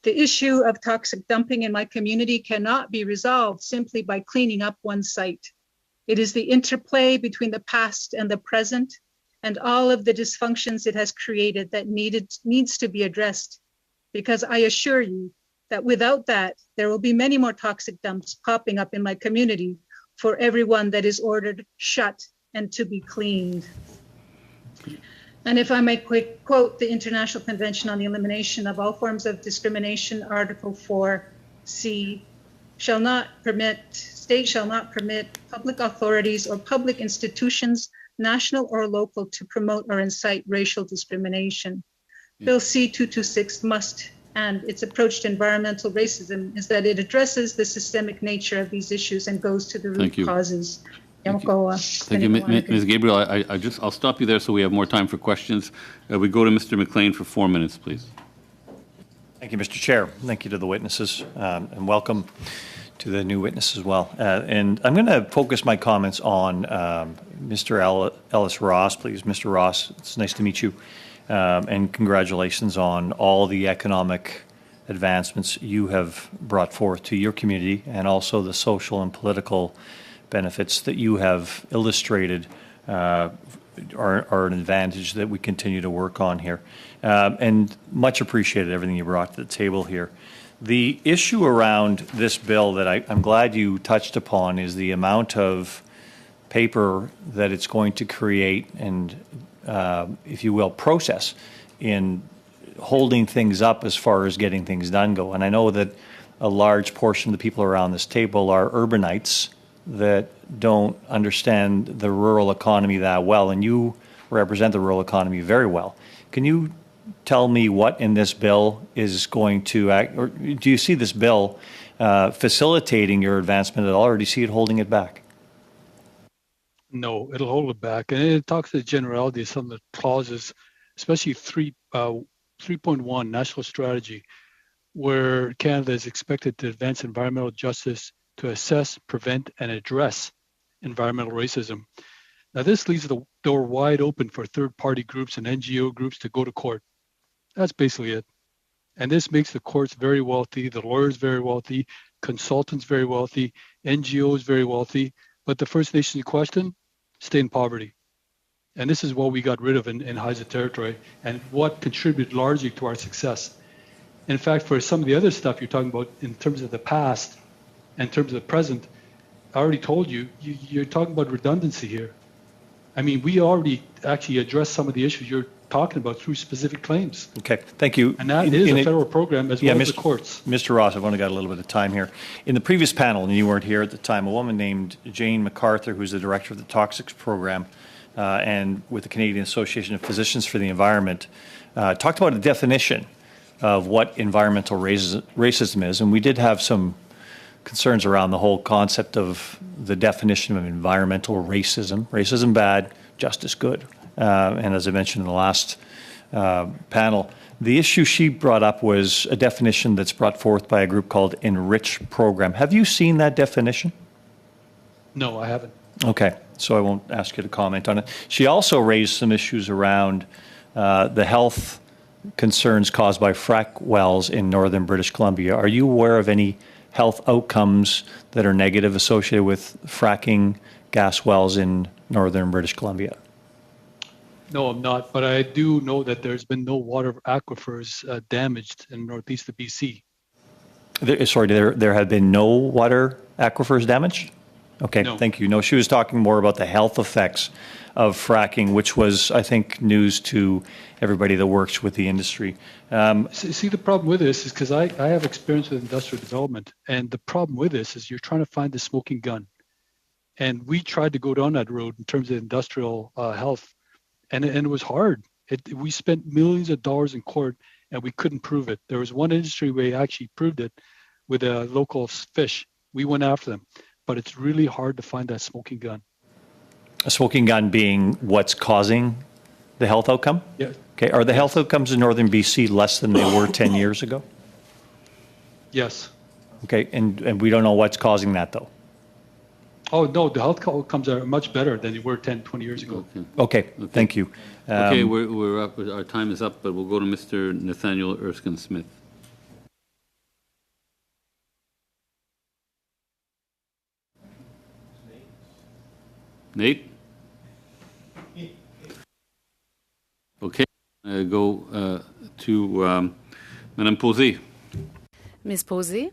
The issue of toxic dumping in my community cannot be resolved simply by cleaning up one site. It is the interplay between the past and the present, and all of the dysfunctions it has created that needs to be addressed. Because I assure you that without that, there will be many more toxic dumps popping up in my community for everyone that is ordered shut and to be cleaned. And if I may quick quote the International Convention on the Elimination of All Forms of Discrimination, Article 4C, state shall not permit public authorities or public institutions, national or local, to promote or incite racial discrimination. Bill C-226 must, and its approach to environmental racism is that it addresses the systemic nature of these issues and goes to the root causes. Thank you, Ms. Gabriel. I'll stop you there so we have more time for questions. We go to Mr. McLean for 4 minutes, please. Thank you, Mr. Chair. Thank you to the witnesses, and welcome to the new witness as well. And I'm going to focus my comments on Mr. Ellis Ross, please. Mr. Ross, it's nice to meet you, and congratulations on all the economic advancements you have brought forth to your community, and also the social and political benefits that you have illustrated are an advantage that we continue to work on here. And much appreciated everything you brought to the table here. The issue around this bill that I'm glad you touched upon is the amount of paper that it's going to create and, if you will, process in holding things up as far as getting things done go. And I know that a large portion of the people around this table are urbanites that don't understand the rural economy that well, and you represent the rural economy very well. Can you tell me what in this bill is going to act, or do you see this bill facilitating your advancement at all, or do you see it holding it back? No, it'll hold it back. And it talks to the generality of some of the clauses, especially 3.1 National Strategy, where Canada is expected to advance environmental justice to assess, prevent, and address environmental racism. Now, this leaves the door wide open for third-party groups and NGO groups to go to court. That's basically it. And this makes the courts very wealthy, the lawyers very wealthy, consultants very wealthy, NGOs very wealthy, but the First Nations in question stay in poverty. And this is what we got rid of in Haida territory and what contributed largely to our success. In fact, for some of the other stuff you're talking about in terms of the past, in terms of the present, I already told you, you're talking about redundancy here. I mean, we already actually addressed some of the issues you're talking about through specific claims. Okay, thank you. And that is a federal program as well as the courts. Mr. Ross, I've only got a little bit of time here. In the previous panel, and you weren't here at the time, a woman named Jane MacArthur, who's the director of the Toxics program, and with the Canadian Association of Physicians for the Environment, talked about a definition of what environmental racism is, and we did have some concerns around the whole concept of the definition of environmental racism. Racism bad, justice good. And as I mentioned in the last panel, the issue she brought up was a definition that's brought forth by a group called Enrich Program. Have you seen that definition? No, I haven't. Okay, so I won't ask you to comment on it. She also raised some issues around the health concerns caused by frack wells in northern British Columbia. Are you aware of any health outcomes that are negative associated with fracking gas wells in northern British Columbia? No, I'm not, but I do know that there's been no water aquifers damaged in northeast of BC. There have been no water aquifers damaged? Okay, no. Thank you. No, she was talking more about the health effects of fracking, which was, I think, news to everybody that works with the industry. See, the problem with this is because I have experience with industrial development, and the problem with this is you're trying to find the smoking gun. And we tried to go down that road in terms of industrial health, and it was hard. We spent millions of dollars in court, and we couldn't prove it. There was one industry where we actually proved it with a local fish. We went after them, but it's really hard to find that smoking gun. A smoking gun being what's causing the health outcome? Yeah. Okay. Are the health outcomes in northern BC less than they were 10 years ago? Yes. Okay. And we don't know what's causing that, though. Oh, no, the health outcomes are much better than they were 10, 20 years ago. Okay. Thank you. Okay, we're up. Our time is up, but we'll go to Mr. Nathaniel Erskine-Smith. Nate? Okay, go to Madame Posey. Ms. Posey?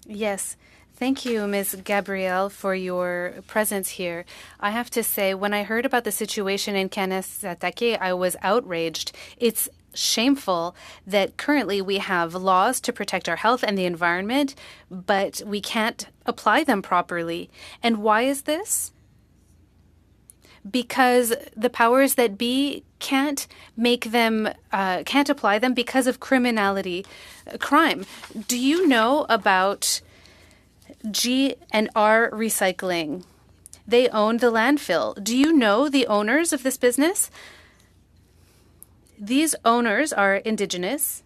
Yes. Thank you, Ms. Gabrielle, for your presence here. I have to say, when I heard about the situation in Kanesatake, I was outraged. It's shameful that currently we have laws to protect our health and the environment, but we can't apply them properly. And why is this? Because the powers that be can't apply them because of crime. Do you know about G&R Recycling? They own the landfill. Do you know the owners of this business? These owners are Indigenous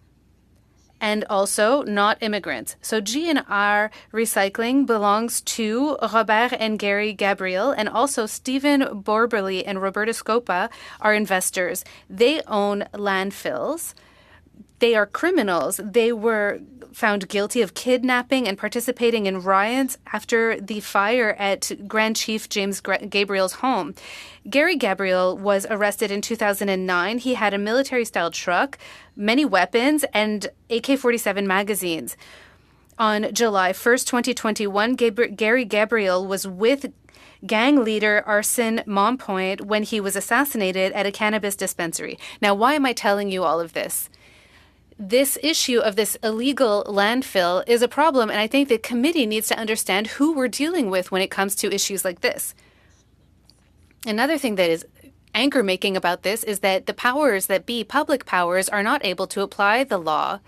and also not immigrants. So G&R Recycling belongs to Robert and Gary Gabriel, and also Stephen Borberly and Roberta Scopa are investors. They own landfills. They are criminals. They were found guilty of kidnapping and participating in riots after the fire at Grand Chief James Gabriel's home. Gary Gabriel was arrested in 2009. He had a military-style truck, many weapons, and AK-47 magazines. On July 1st, 2021, Gary Gabriel was with gang leader Arsène Monpoint when he was assassinated at a cannabis dispensary. Now, why am I telling you all of this? This issue of this illegal landfill is a problem, and I think the committee needs to understand who we're dealing with when it comes to issues like this. Another thing that is anchor-making about this is that the powers that be, public powers, are not able to apply the law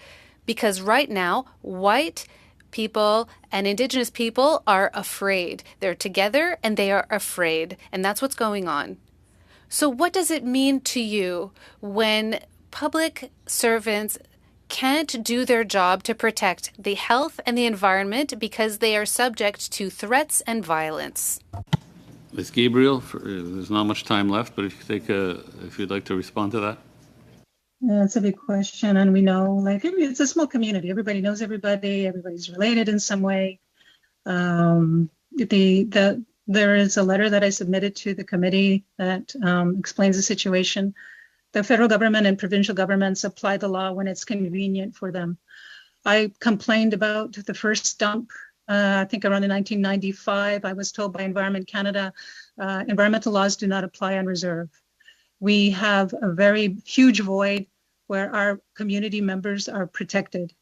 because right now, white people and Indigenous people are afraid. They're together and they are afraid, and that's what's going on. So what does it mean to you when public servants can't do their job to protect the health and the environment because they are subject to threats and violence? Ms. Gabriel, there's not much time left, but if you'd like to respond to that. Yeah, it's a big question, and we know, like, it's a small community. Everybody knows everybody. Everybody's related in some way. There is a letter that I submitted to the committee that explains the situation. The federal government and provincial governments apply the law when it's convenient for them. I complained about the first dump, I think around in 1995. I was told by Environment Canada, environmental laws do not apply on reserve. We have a very huge void where our community members are protected.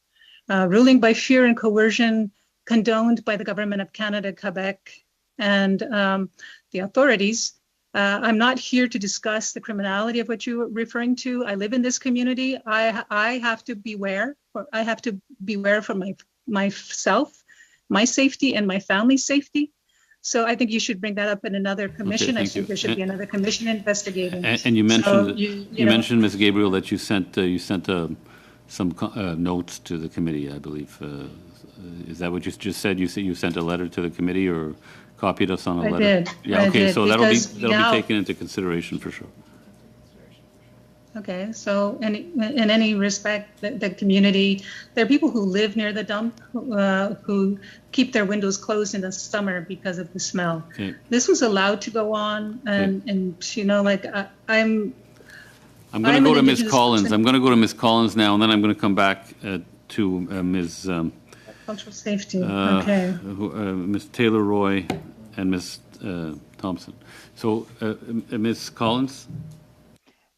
Ruling by fear and coercion, condoned by the government of Canada, Quebec, and the authorities. I'm not here to discuss the criminality of what you're referring to. I live in this community. I have to beware. I have to beware for myself, my safety, and my family's safety. So I think you should bring that up in another commission. Okay, I think there should be another commission investigating. And you mentioned you mentioned, Ms. Gabriel, that you sent some notes to the committee, I believe. Is that what you just said? You sent a letter to the committee or copied us on a letter? I did. Yeah. Okay. So that'll be taken into consideration for sure. Okay. So in any respect, the community, there are people who live near the dump who keep their windows closed in the summer because of the smell. Okay. This was allowed to go on, and you know, like I'm going to go to Ms. Collins. I'm going to go to Ms. Collins now, and then I'm going to come back to Ms. Cultural safety. Okay. Ms. Taylor-Roy and Ms. Thompson. So, Ms. Collins?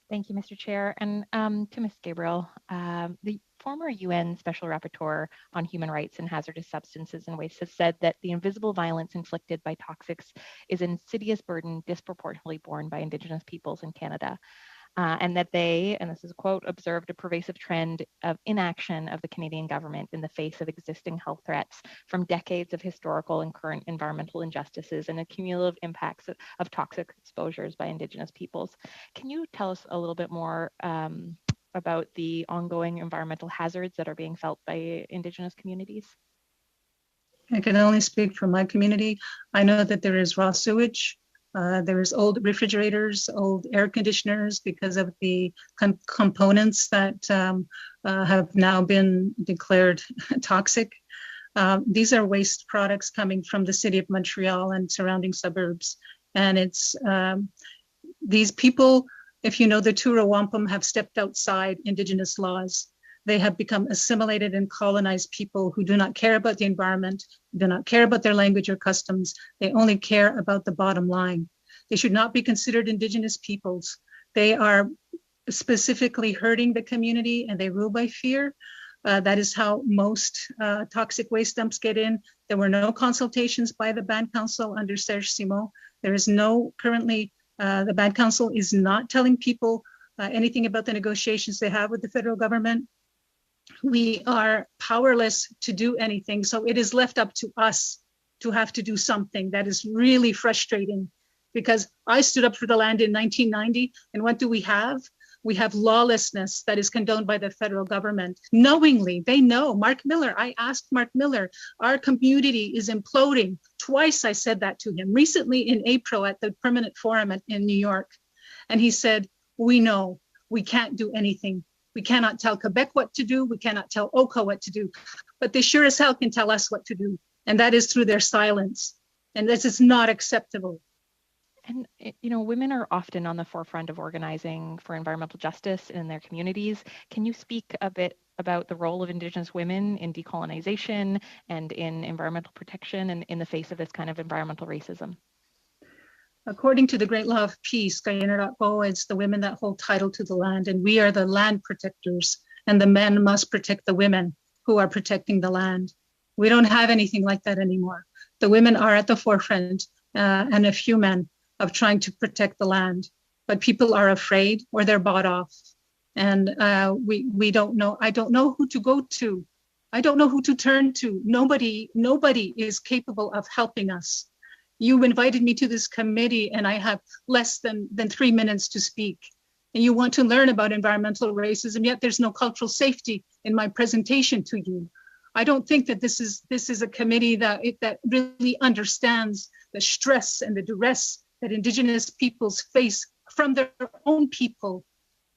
Thank you, Mr. Chair. And to Ms. Gabriel, the former UN Special Rapporteur on Human Rights and Hazardous Substances and Waste has said that the invisible violence inflicted by toxics is an insidious burden disproportionately borne by Indigenous peoples in Canada. And that they, and this is a quote, observed a pervasive trend of inaction of the Canadian government in the face of existing health threats from decades of historical and current environmental injustices and the cumulative impacts of toxic exposures by Indigenous peoples. Can you tell us a little bit more about the ongoing environmental hazards that are being felt by Indigenous communities? I can only speak for my community. I know that there is raw sewage. There's old refrigerators, old air conditioners because of the components that have now been declared toxic. These are waste products coming from the city of Montreal and surrounding suburbs. And it's These people, if you know the Tura Wampum, have stepped outside Indigenous laws. They have become assimilated and colonized people who do not care about the environment, do not care about their language or customs. They only care about the bottom line. They should not be considered Indigenous peoples. They are specifically hurting the community, and they rule by fear. That is how most toxic waste dumps get in. There were no consultations by the Band Council under Serge Simon. There is no currently, the Band Council is not telling people anything about the negotiations they have with the federal government. We are powerless to do anything. So it is left up to us to have to do something. That is really frustrating, because I stood up for the land in 1990, and what do we have? We have lawlessness that is condoned by the federal government. Knowingly, they know. Mark Miller, I asked Mark Miller, our community is imploding. Twice I said that to him, recently in April at the Permanent Forum in New York. And he said, we know, we can't do anything. We cannot tell Quebec what to do. We cannot tell Oka what to do. But they sure as hell can tell us what to do. And that is through their silence. And this is not acceptable. And, women are often on the forefront of organizing for environmental justice in their communities. Can you speak a bit about the role of Indigenous women in decolonization and in environmental protection and in the face of this kind of environmental racism? According to the Great Law of Peace, Gayana.bo, it's the women that hold title to the land, and we are the land protectors, and the men must protect the women who are protecting the land. We don't have anything like that anymore. The women are at the forefront, and a few men, of trying to protect the land, but people are afraid or they're bought off. And we don't know. I don't know who to go to. I don't know who to turn to. Nobody is capable of helping us. You invited me to this committee, and I have less than 3 minutes to speak. And you want to learn about environmental racism, yet there's no cultural safety in my presentation to you. I don't think that this is a committee that really understands the stress and the duress that Indigenous peoples face from their own people.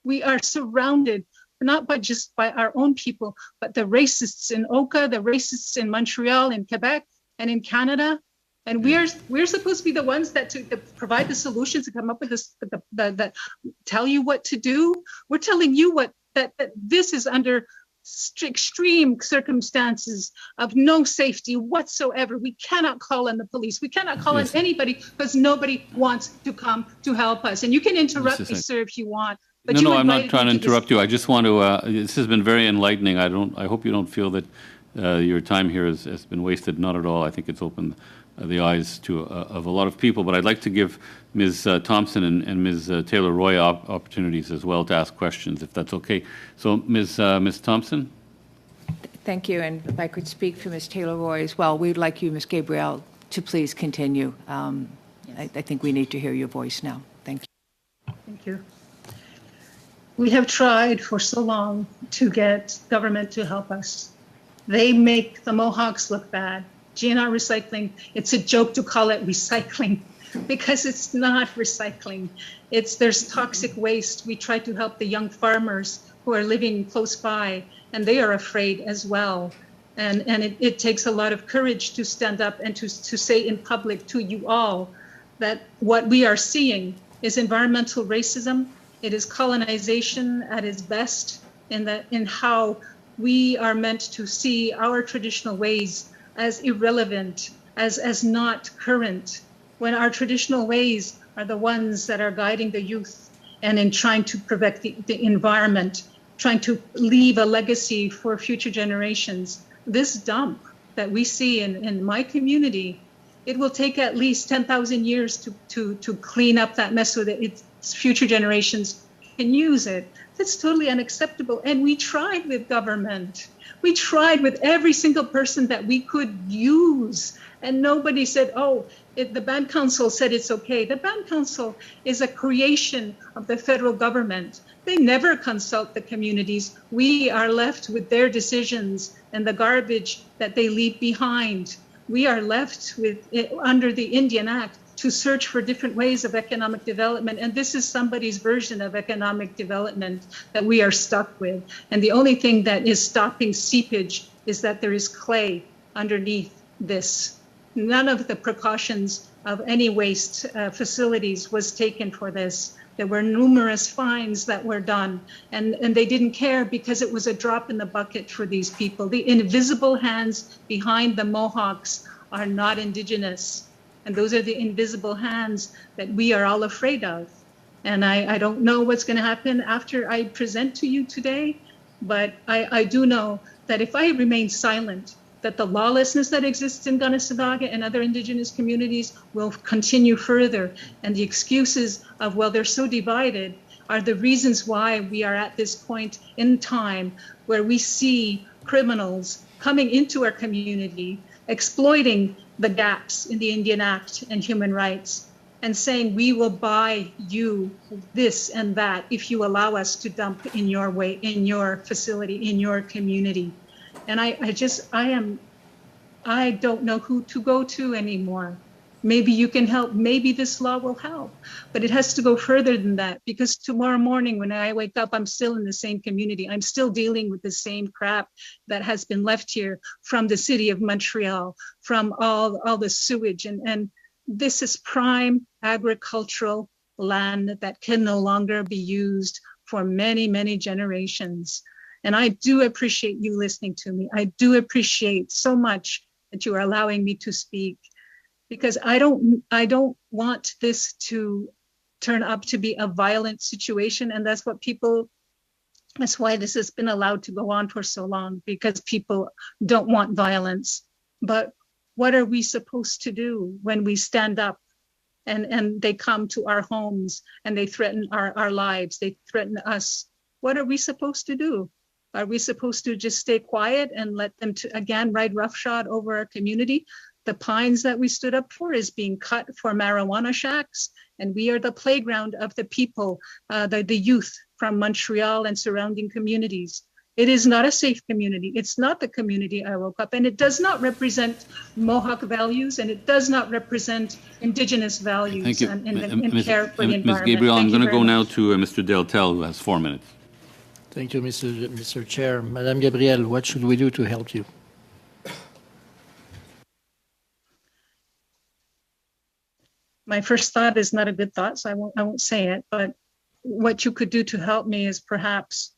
We are surrounded, not just by our own people, but the racists in Oka, the racists in Montreal, in Quebec, and in Canada. And we're supposed to be the ones that provide the solutions, to come up with this, that tell you what to do. We're telling you that this is under extreme circumstances of no safety whatsoever. We cannot call on the police. We cannot call on anybody, because nobody wants to come to help us. And you can interrupt me, sir, if you want. But no, I'm not trying to interrupt you. I just want to, this has been very enlightening. I hope you don't feel that your time here has been wasted. Not at all. I think it's opened the eyes of a lot of people. But I'd like to give Ms. Thompson and Ms. Taylor-Roy opportunities as well to ask questions, if that's okay. So, Ms. Thompson? Thank you. And if I could speak for Ms. Taylor-Roy as well, we'd like you, Ms. Gabriel, to please continue. I think we need to hear your voice now. Thank you. Thank you. We have tried for so long to get government to help us. They make the Mohawks look bad. GNR recycling, it's a joke to call it recycling, because it's not recycling. There's toxic waste. We try to help the young farmers who are living close by, and they are afraid as well. And it takes a lot of courage to stand up and to say in public to you all that what we are seeing is environmental racism. It is colonization at its best, in how we are meant to see our traditional ways as irrelevant, as not current, when our traditional ways are the ones that are guiding the youth and in trying to protect the environment, trying to leave a legacy for future generations. This dump that we see in my community, it will take at least 10,000 years to clean up that mess so that its future generations can use it. That's totally unacceptable. And we tried with government. We tried with every single person that we could use. And nobody said, the Band Council said it's okay. The Band Council is a creation of the federal government. They never consult the communities. We are left with their decisions and the garbage that they leave behind. We are left with, under the Indian Act, to search for different ways of economic development. And this is somebody's version of economic development that we are stuck with. And the only thing that is stopping seepage is that there is clay underneath this. None of the precautions of any waste facilities was taken for this. There were numerous fines that were done, and they didn't care because it was a drop in the bucket for these people. The invisible hands behind the Mohawks are not Indigenous, and those are the invisible hands that we are all afraid of. And I don't know what's going to happen after I present to you today, but I do know that if I remain silent, that the lawlessness that exists in Kanesatake and other Indigenous communities will continue further. And the excuses of, well, they're so divided, are the reasons why we are at this point in time where we see criminals coming into our community, exploiting the gaps in the Indian Act and human rights, and saying, we will buy you this and that if you allow us to dump in your way, in your facility, in your community. And I don't know who to go to anymore. Maybe you can help. Maybe this law will help. But it has to go further than that, because tomorrow morning when I wake up, I'm still in the same community. I'm still dealing with the same crap that has been left here from the city of Montreal, from all the sewage. And this is prime agricultural land that can no longer be used for many, many generations. And I do appreciate you listening to me. I do appreciate so much that you are allowing me to speak, because I don't want this to turn up to be a violent situation. And that's why this has been allowed to go on for so long, because people don't want violence. But what are we supposed to do when we stand up and they come to our homes and they threaten our lives, they threaten us? What are we supposed to do? Are we supposed to just stay quiet and let them again ride roughshod over our community? The pines that we stood up for is being cut for marijuana shacks, and we are the playground of the people, the youth from Montreal and surrounding communities. It is not a safe community. It's not the community I woke up, and it does not represent Mohawk values, and it does not represent Indigenous values. Thank you. And care for the environment. Ms. Gabriel, I'm going to go much. now to Mr. Deltel, who has 4 minutes. Thank you, Mr. Chair. Madame Gabrielle, what should we do to help you? My first thought is not a good thought, so I won't say it. But what you could do to help me is perhaps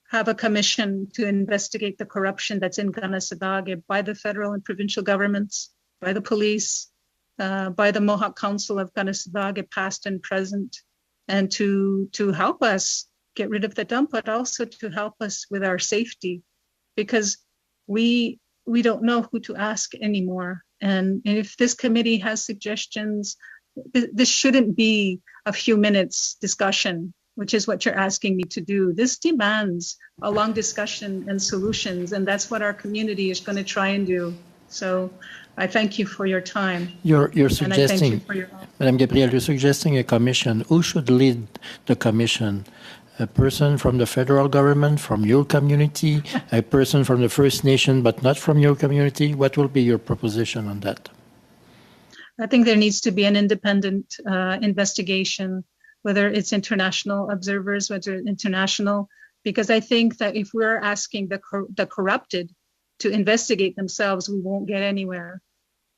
have a commission to investigate the corruption that's in Kanesatake by the federal and provincial governments, by the police, by the Mohawk Council of Kanesatake, past and present, and to help us get rid of the dump, but also to help us with our safety, because we don't know who to ask anymore. And if this committee has suggestions, this shouldn't be a few minutes discussion, which is what you're asking me to do. This demands a long discussion and solutions, and that's what our community is going to try and do. So I thank you for your time. You're and I thank you suggesting, for your Madame Gabrielle, you're suggesting a commission. Who should lead the commission? A person from the federal government, from your community, a person from the First Nation, but not from your community? What will be your proposition on that? I think there needs to be an independent investigation, whether it's international observers, whether it's international, because I think that if we're asking the corrupted to investigate themselves, we won't get anywhere.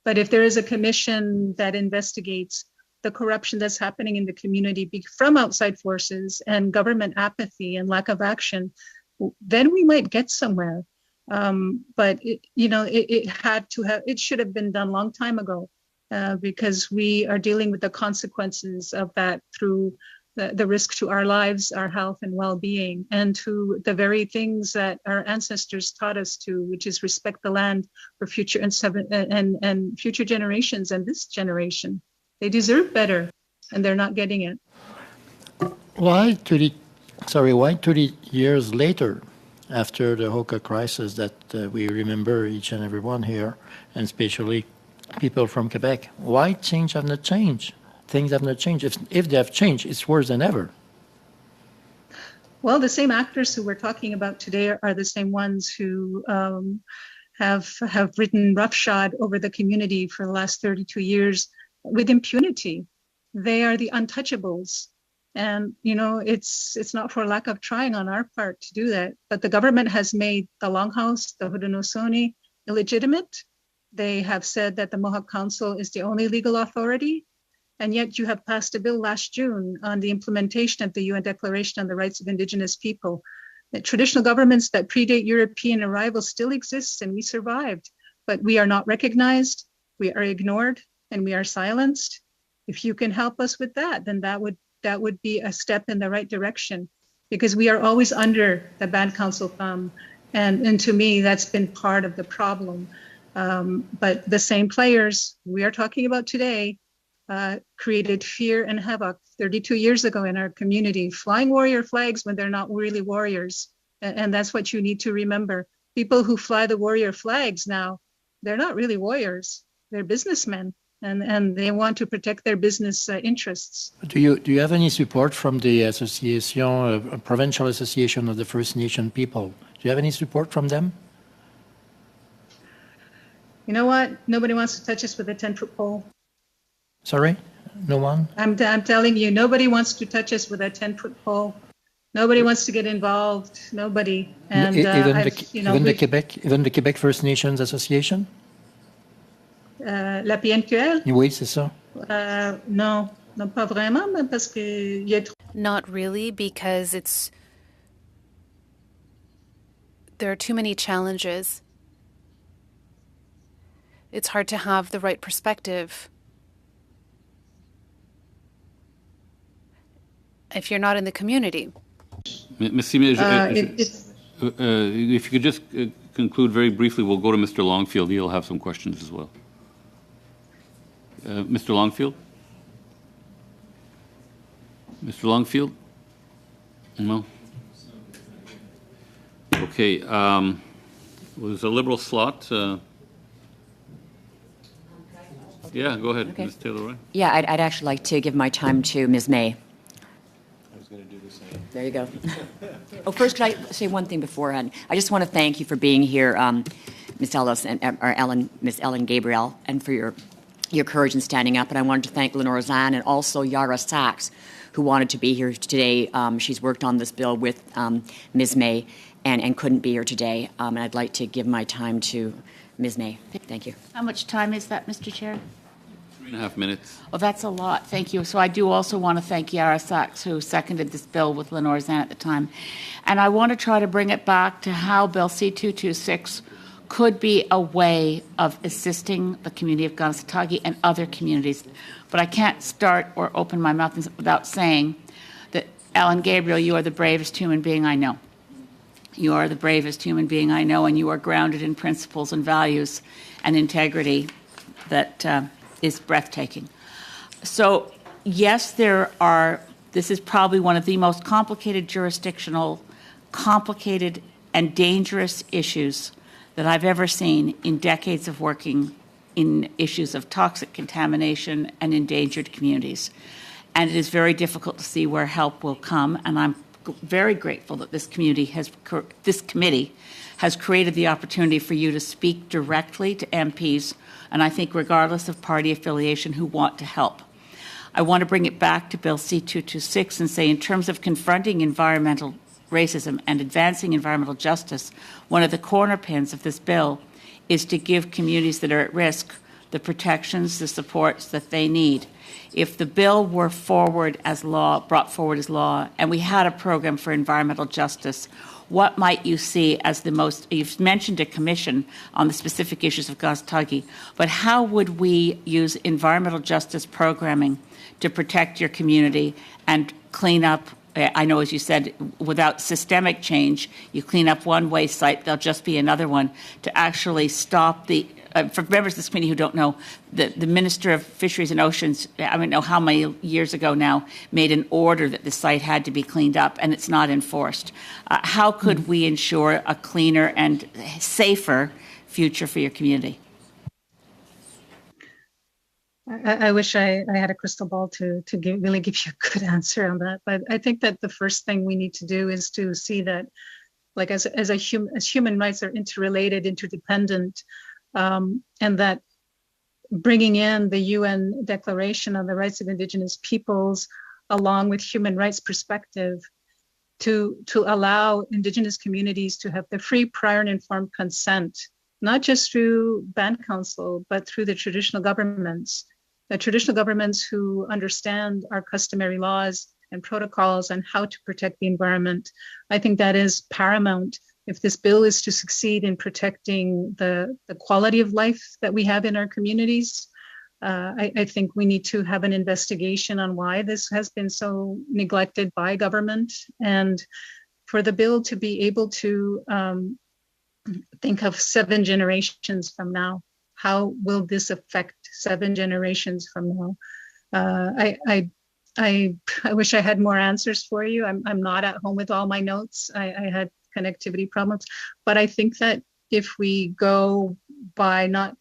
But if there is a commission that investigates the corruption that's happening in the community from outside forces and government apathy and lack of action, then we might get somewhere. But it should have been done a long time ago, because we are dealing with the consequences of that through the risk to our lives, our health and well-being, and to the very things that our ancestors taught us to, which is respect the land for future and future generations and this generation. They deserve better, and they're not getting it. Why 30 years later, after the Hoka crisis that we remember, each and every one here, and especially people from Quebec, why things have not changed? Things have not changed. If they have changed, it's worse than ever. Well, the same actors who we're talking about today are the same ones who have ridden roughshod over the community for the last 32 years with impunity. They are the untouchables. And, it's not for lack of trying on our part to do that. But the government has made the Longhouse, the Haudenosaunee illegitimate. They have said that the Mohawk Council is the only legal authority, and yet you have passed a bill last June on the implementation of the UN Declaration on the Rights of Indigenous People. The traditional governments that predate European arrival still exist, and we survived, but we are not recognized, we are ignored, and we are silenced. If you can help us with that, then that would be a step in the right direction, because we are always under the Band Council thumb, and to me, that's been part of the problem. But the same players we are talking about today created fear and havoc 32 years ago in our community, flying warrior flags when they're not really warriors. And that's what you need to remember. People who fly the warrior flags now, they're not really warriors. They're businessmen, and they want to protect their business interests. Do you have any support from the association, Provincial Association of the First Nation People? Do you have any support from them? You know what? Nobody wants to touch us with a 10-foot pole. Sorry? No one? I'm telling you, nobody wants to touch us with a 10-foot pole. Nobody wants to get involved. Nobody. And even the Quebec First Nations Association? La PNQL? Oui, c'est ça. Non, pas vraiment, mais parce que y a trop. Not really, because there are too many challenges. It's hard to have the right perspective if you're not in the community. Ms. Sime, if you could just conclude very briefly, we'll go to Mr. Longfield. He'll have some questions as well. Mr. Longfield? Mr. Longfield? No? Okay. Well, there's a Liberal slot. Yeah, go ahead, Okay. Ms. Taylor-Roy. Yeah, I'd actually like to give my time to Ms. May. I was going to do the same. There you go. Oh, first, could I say one thing beforehand? I just want to thank you for being here, Ms. Ellis and Ms. Ellen Gabriel, and for your courage in standing up. And I wanted to thank Lenore Zahn and also Yara Sachs, who wanted to be here today. She's worked on this bill with Ms. May and couldn't be here today. And I'd like to give my time to Ms. May. Thank you. How much time is that, Mr. Chair? 3.5 minutes. Oh, that's a lot. Thank you. So I do also want to thank Yara Sachs, who seconded this bill with Lenore Zahn at the time. And I want to try to bring it back to how Bill C-226 could be a way of assisting the community of Kanesatake and other communities. But I can't start or open my mouth without saying that, Ellen Gabriel, you are the bravest human being I know. You are the bravest human being I know, and you are grounded in principles and values and integrity that is breathtaking. So, yes, this is probably one of the most complicated complicated and dangerous issues that I've ever seen in decades of working in issues of toxic contamination and endangered communities. And it is very difficult to see where help will come, and I'm very grateful that this committee has created the opportunity for you to speak directly to MPs, and I think regardless of party affiliation, who want to help. I want to bring it back to Bill C-226 and say, in terms of confronting environmental racism and advancing environmental justice, one of the cornerpins of this bill is to give communities that are at risk the protections, the supports that they need. If the bill were brought forward as law, and we had a program for environmental justice, what might you see as you've mentioned a commission on the specific issues of Kanesatake, but how would we use environmental justice programming to protect your community and clean up? I know, as you said, without systemic change, you clean up one waste site, there'll just be another one to actually stop for members of this committee who don't know, the Minister of Fisheries and Oceans, I don't know how many years ago now, made an order that the site had to be cleaned up, and it's not enforced. How could we ensure a cleaner and safer future for your community? I wish I had a crystal ball to really give you a good answer on that. But I think that the first thing we need to do is to see that, like as human rights are interrelated, interdependent, and that bringing in the UN Declaration on the Rights of Indigenous Peoples, along with human rights perspective, to allow Indigenous communities to have the free, prior, and informed consent, not just through band council, but through the traditional governments who understand our customary laws and protocols and how to protect the environment. I think that is paramount if this bill is to succeed in protecting the quality of life that we have in our communities. I think we need to have an investigation on why this has been so neglected by government, and for the bill to be able to think of 7 generations from now. How will this affect 7 generations from now? I wish I had more answers for you. I'm not at home with all my notes. I had connectivity problems, but I think that if we go by not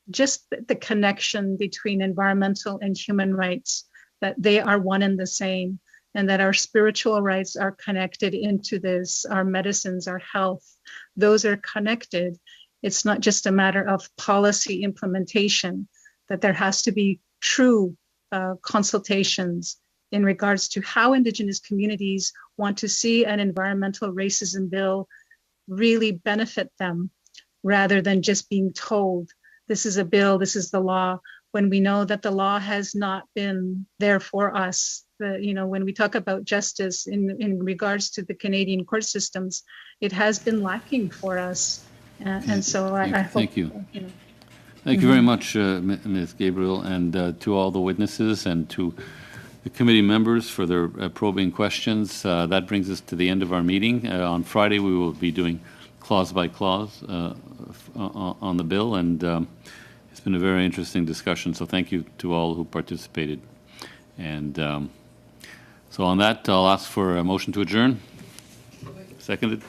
just the connection between environmental and human rights, that they are one and the same, and that our spiritual rights are connected into this, our medicines, our health, those are connected. It's not just a matter of policy implementation, that there has to be true consultations in regards to how Indigenous communities want to see an environmental racism bill really benefit them, rather than just being told, this is a bill, this is the law, when we know that the law has not been there for us. When we talk about justice in regards to the Canadian court systems, it has been lacking for us. And so I hope. Thank you. Thank you very much, Ms. Gabriel, and to all the witnesses and to the committee members for their probing questions. That brings us to the end of our meeting. On Friday, we will be doing clause by clause on the bill, and it's been a very interesting discussion, so thank you to all who participated. And so on that, I'll ask for a motion to adjourn. Seconded.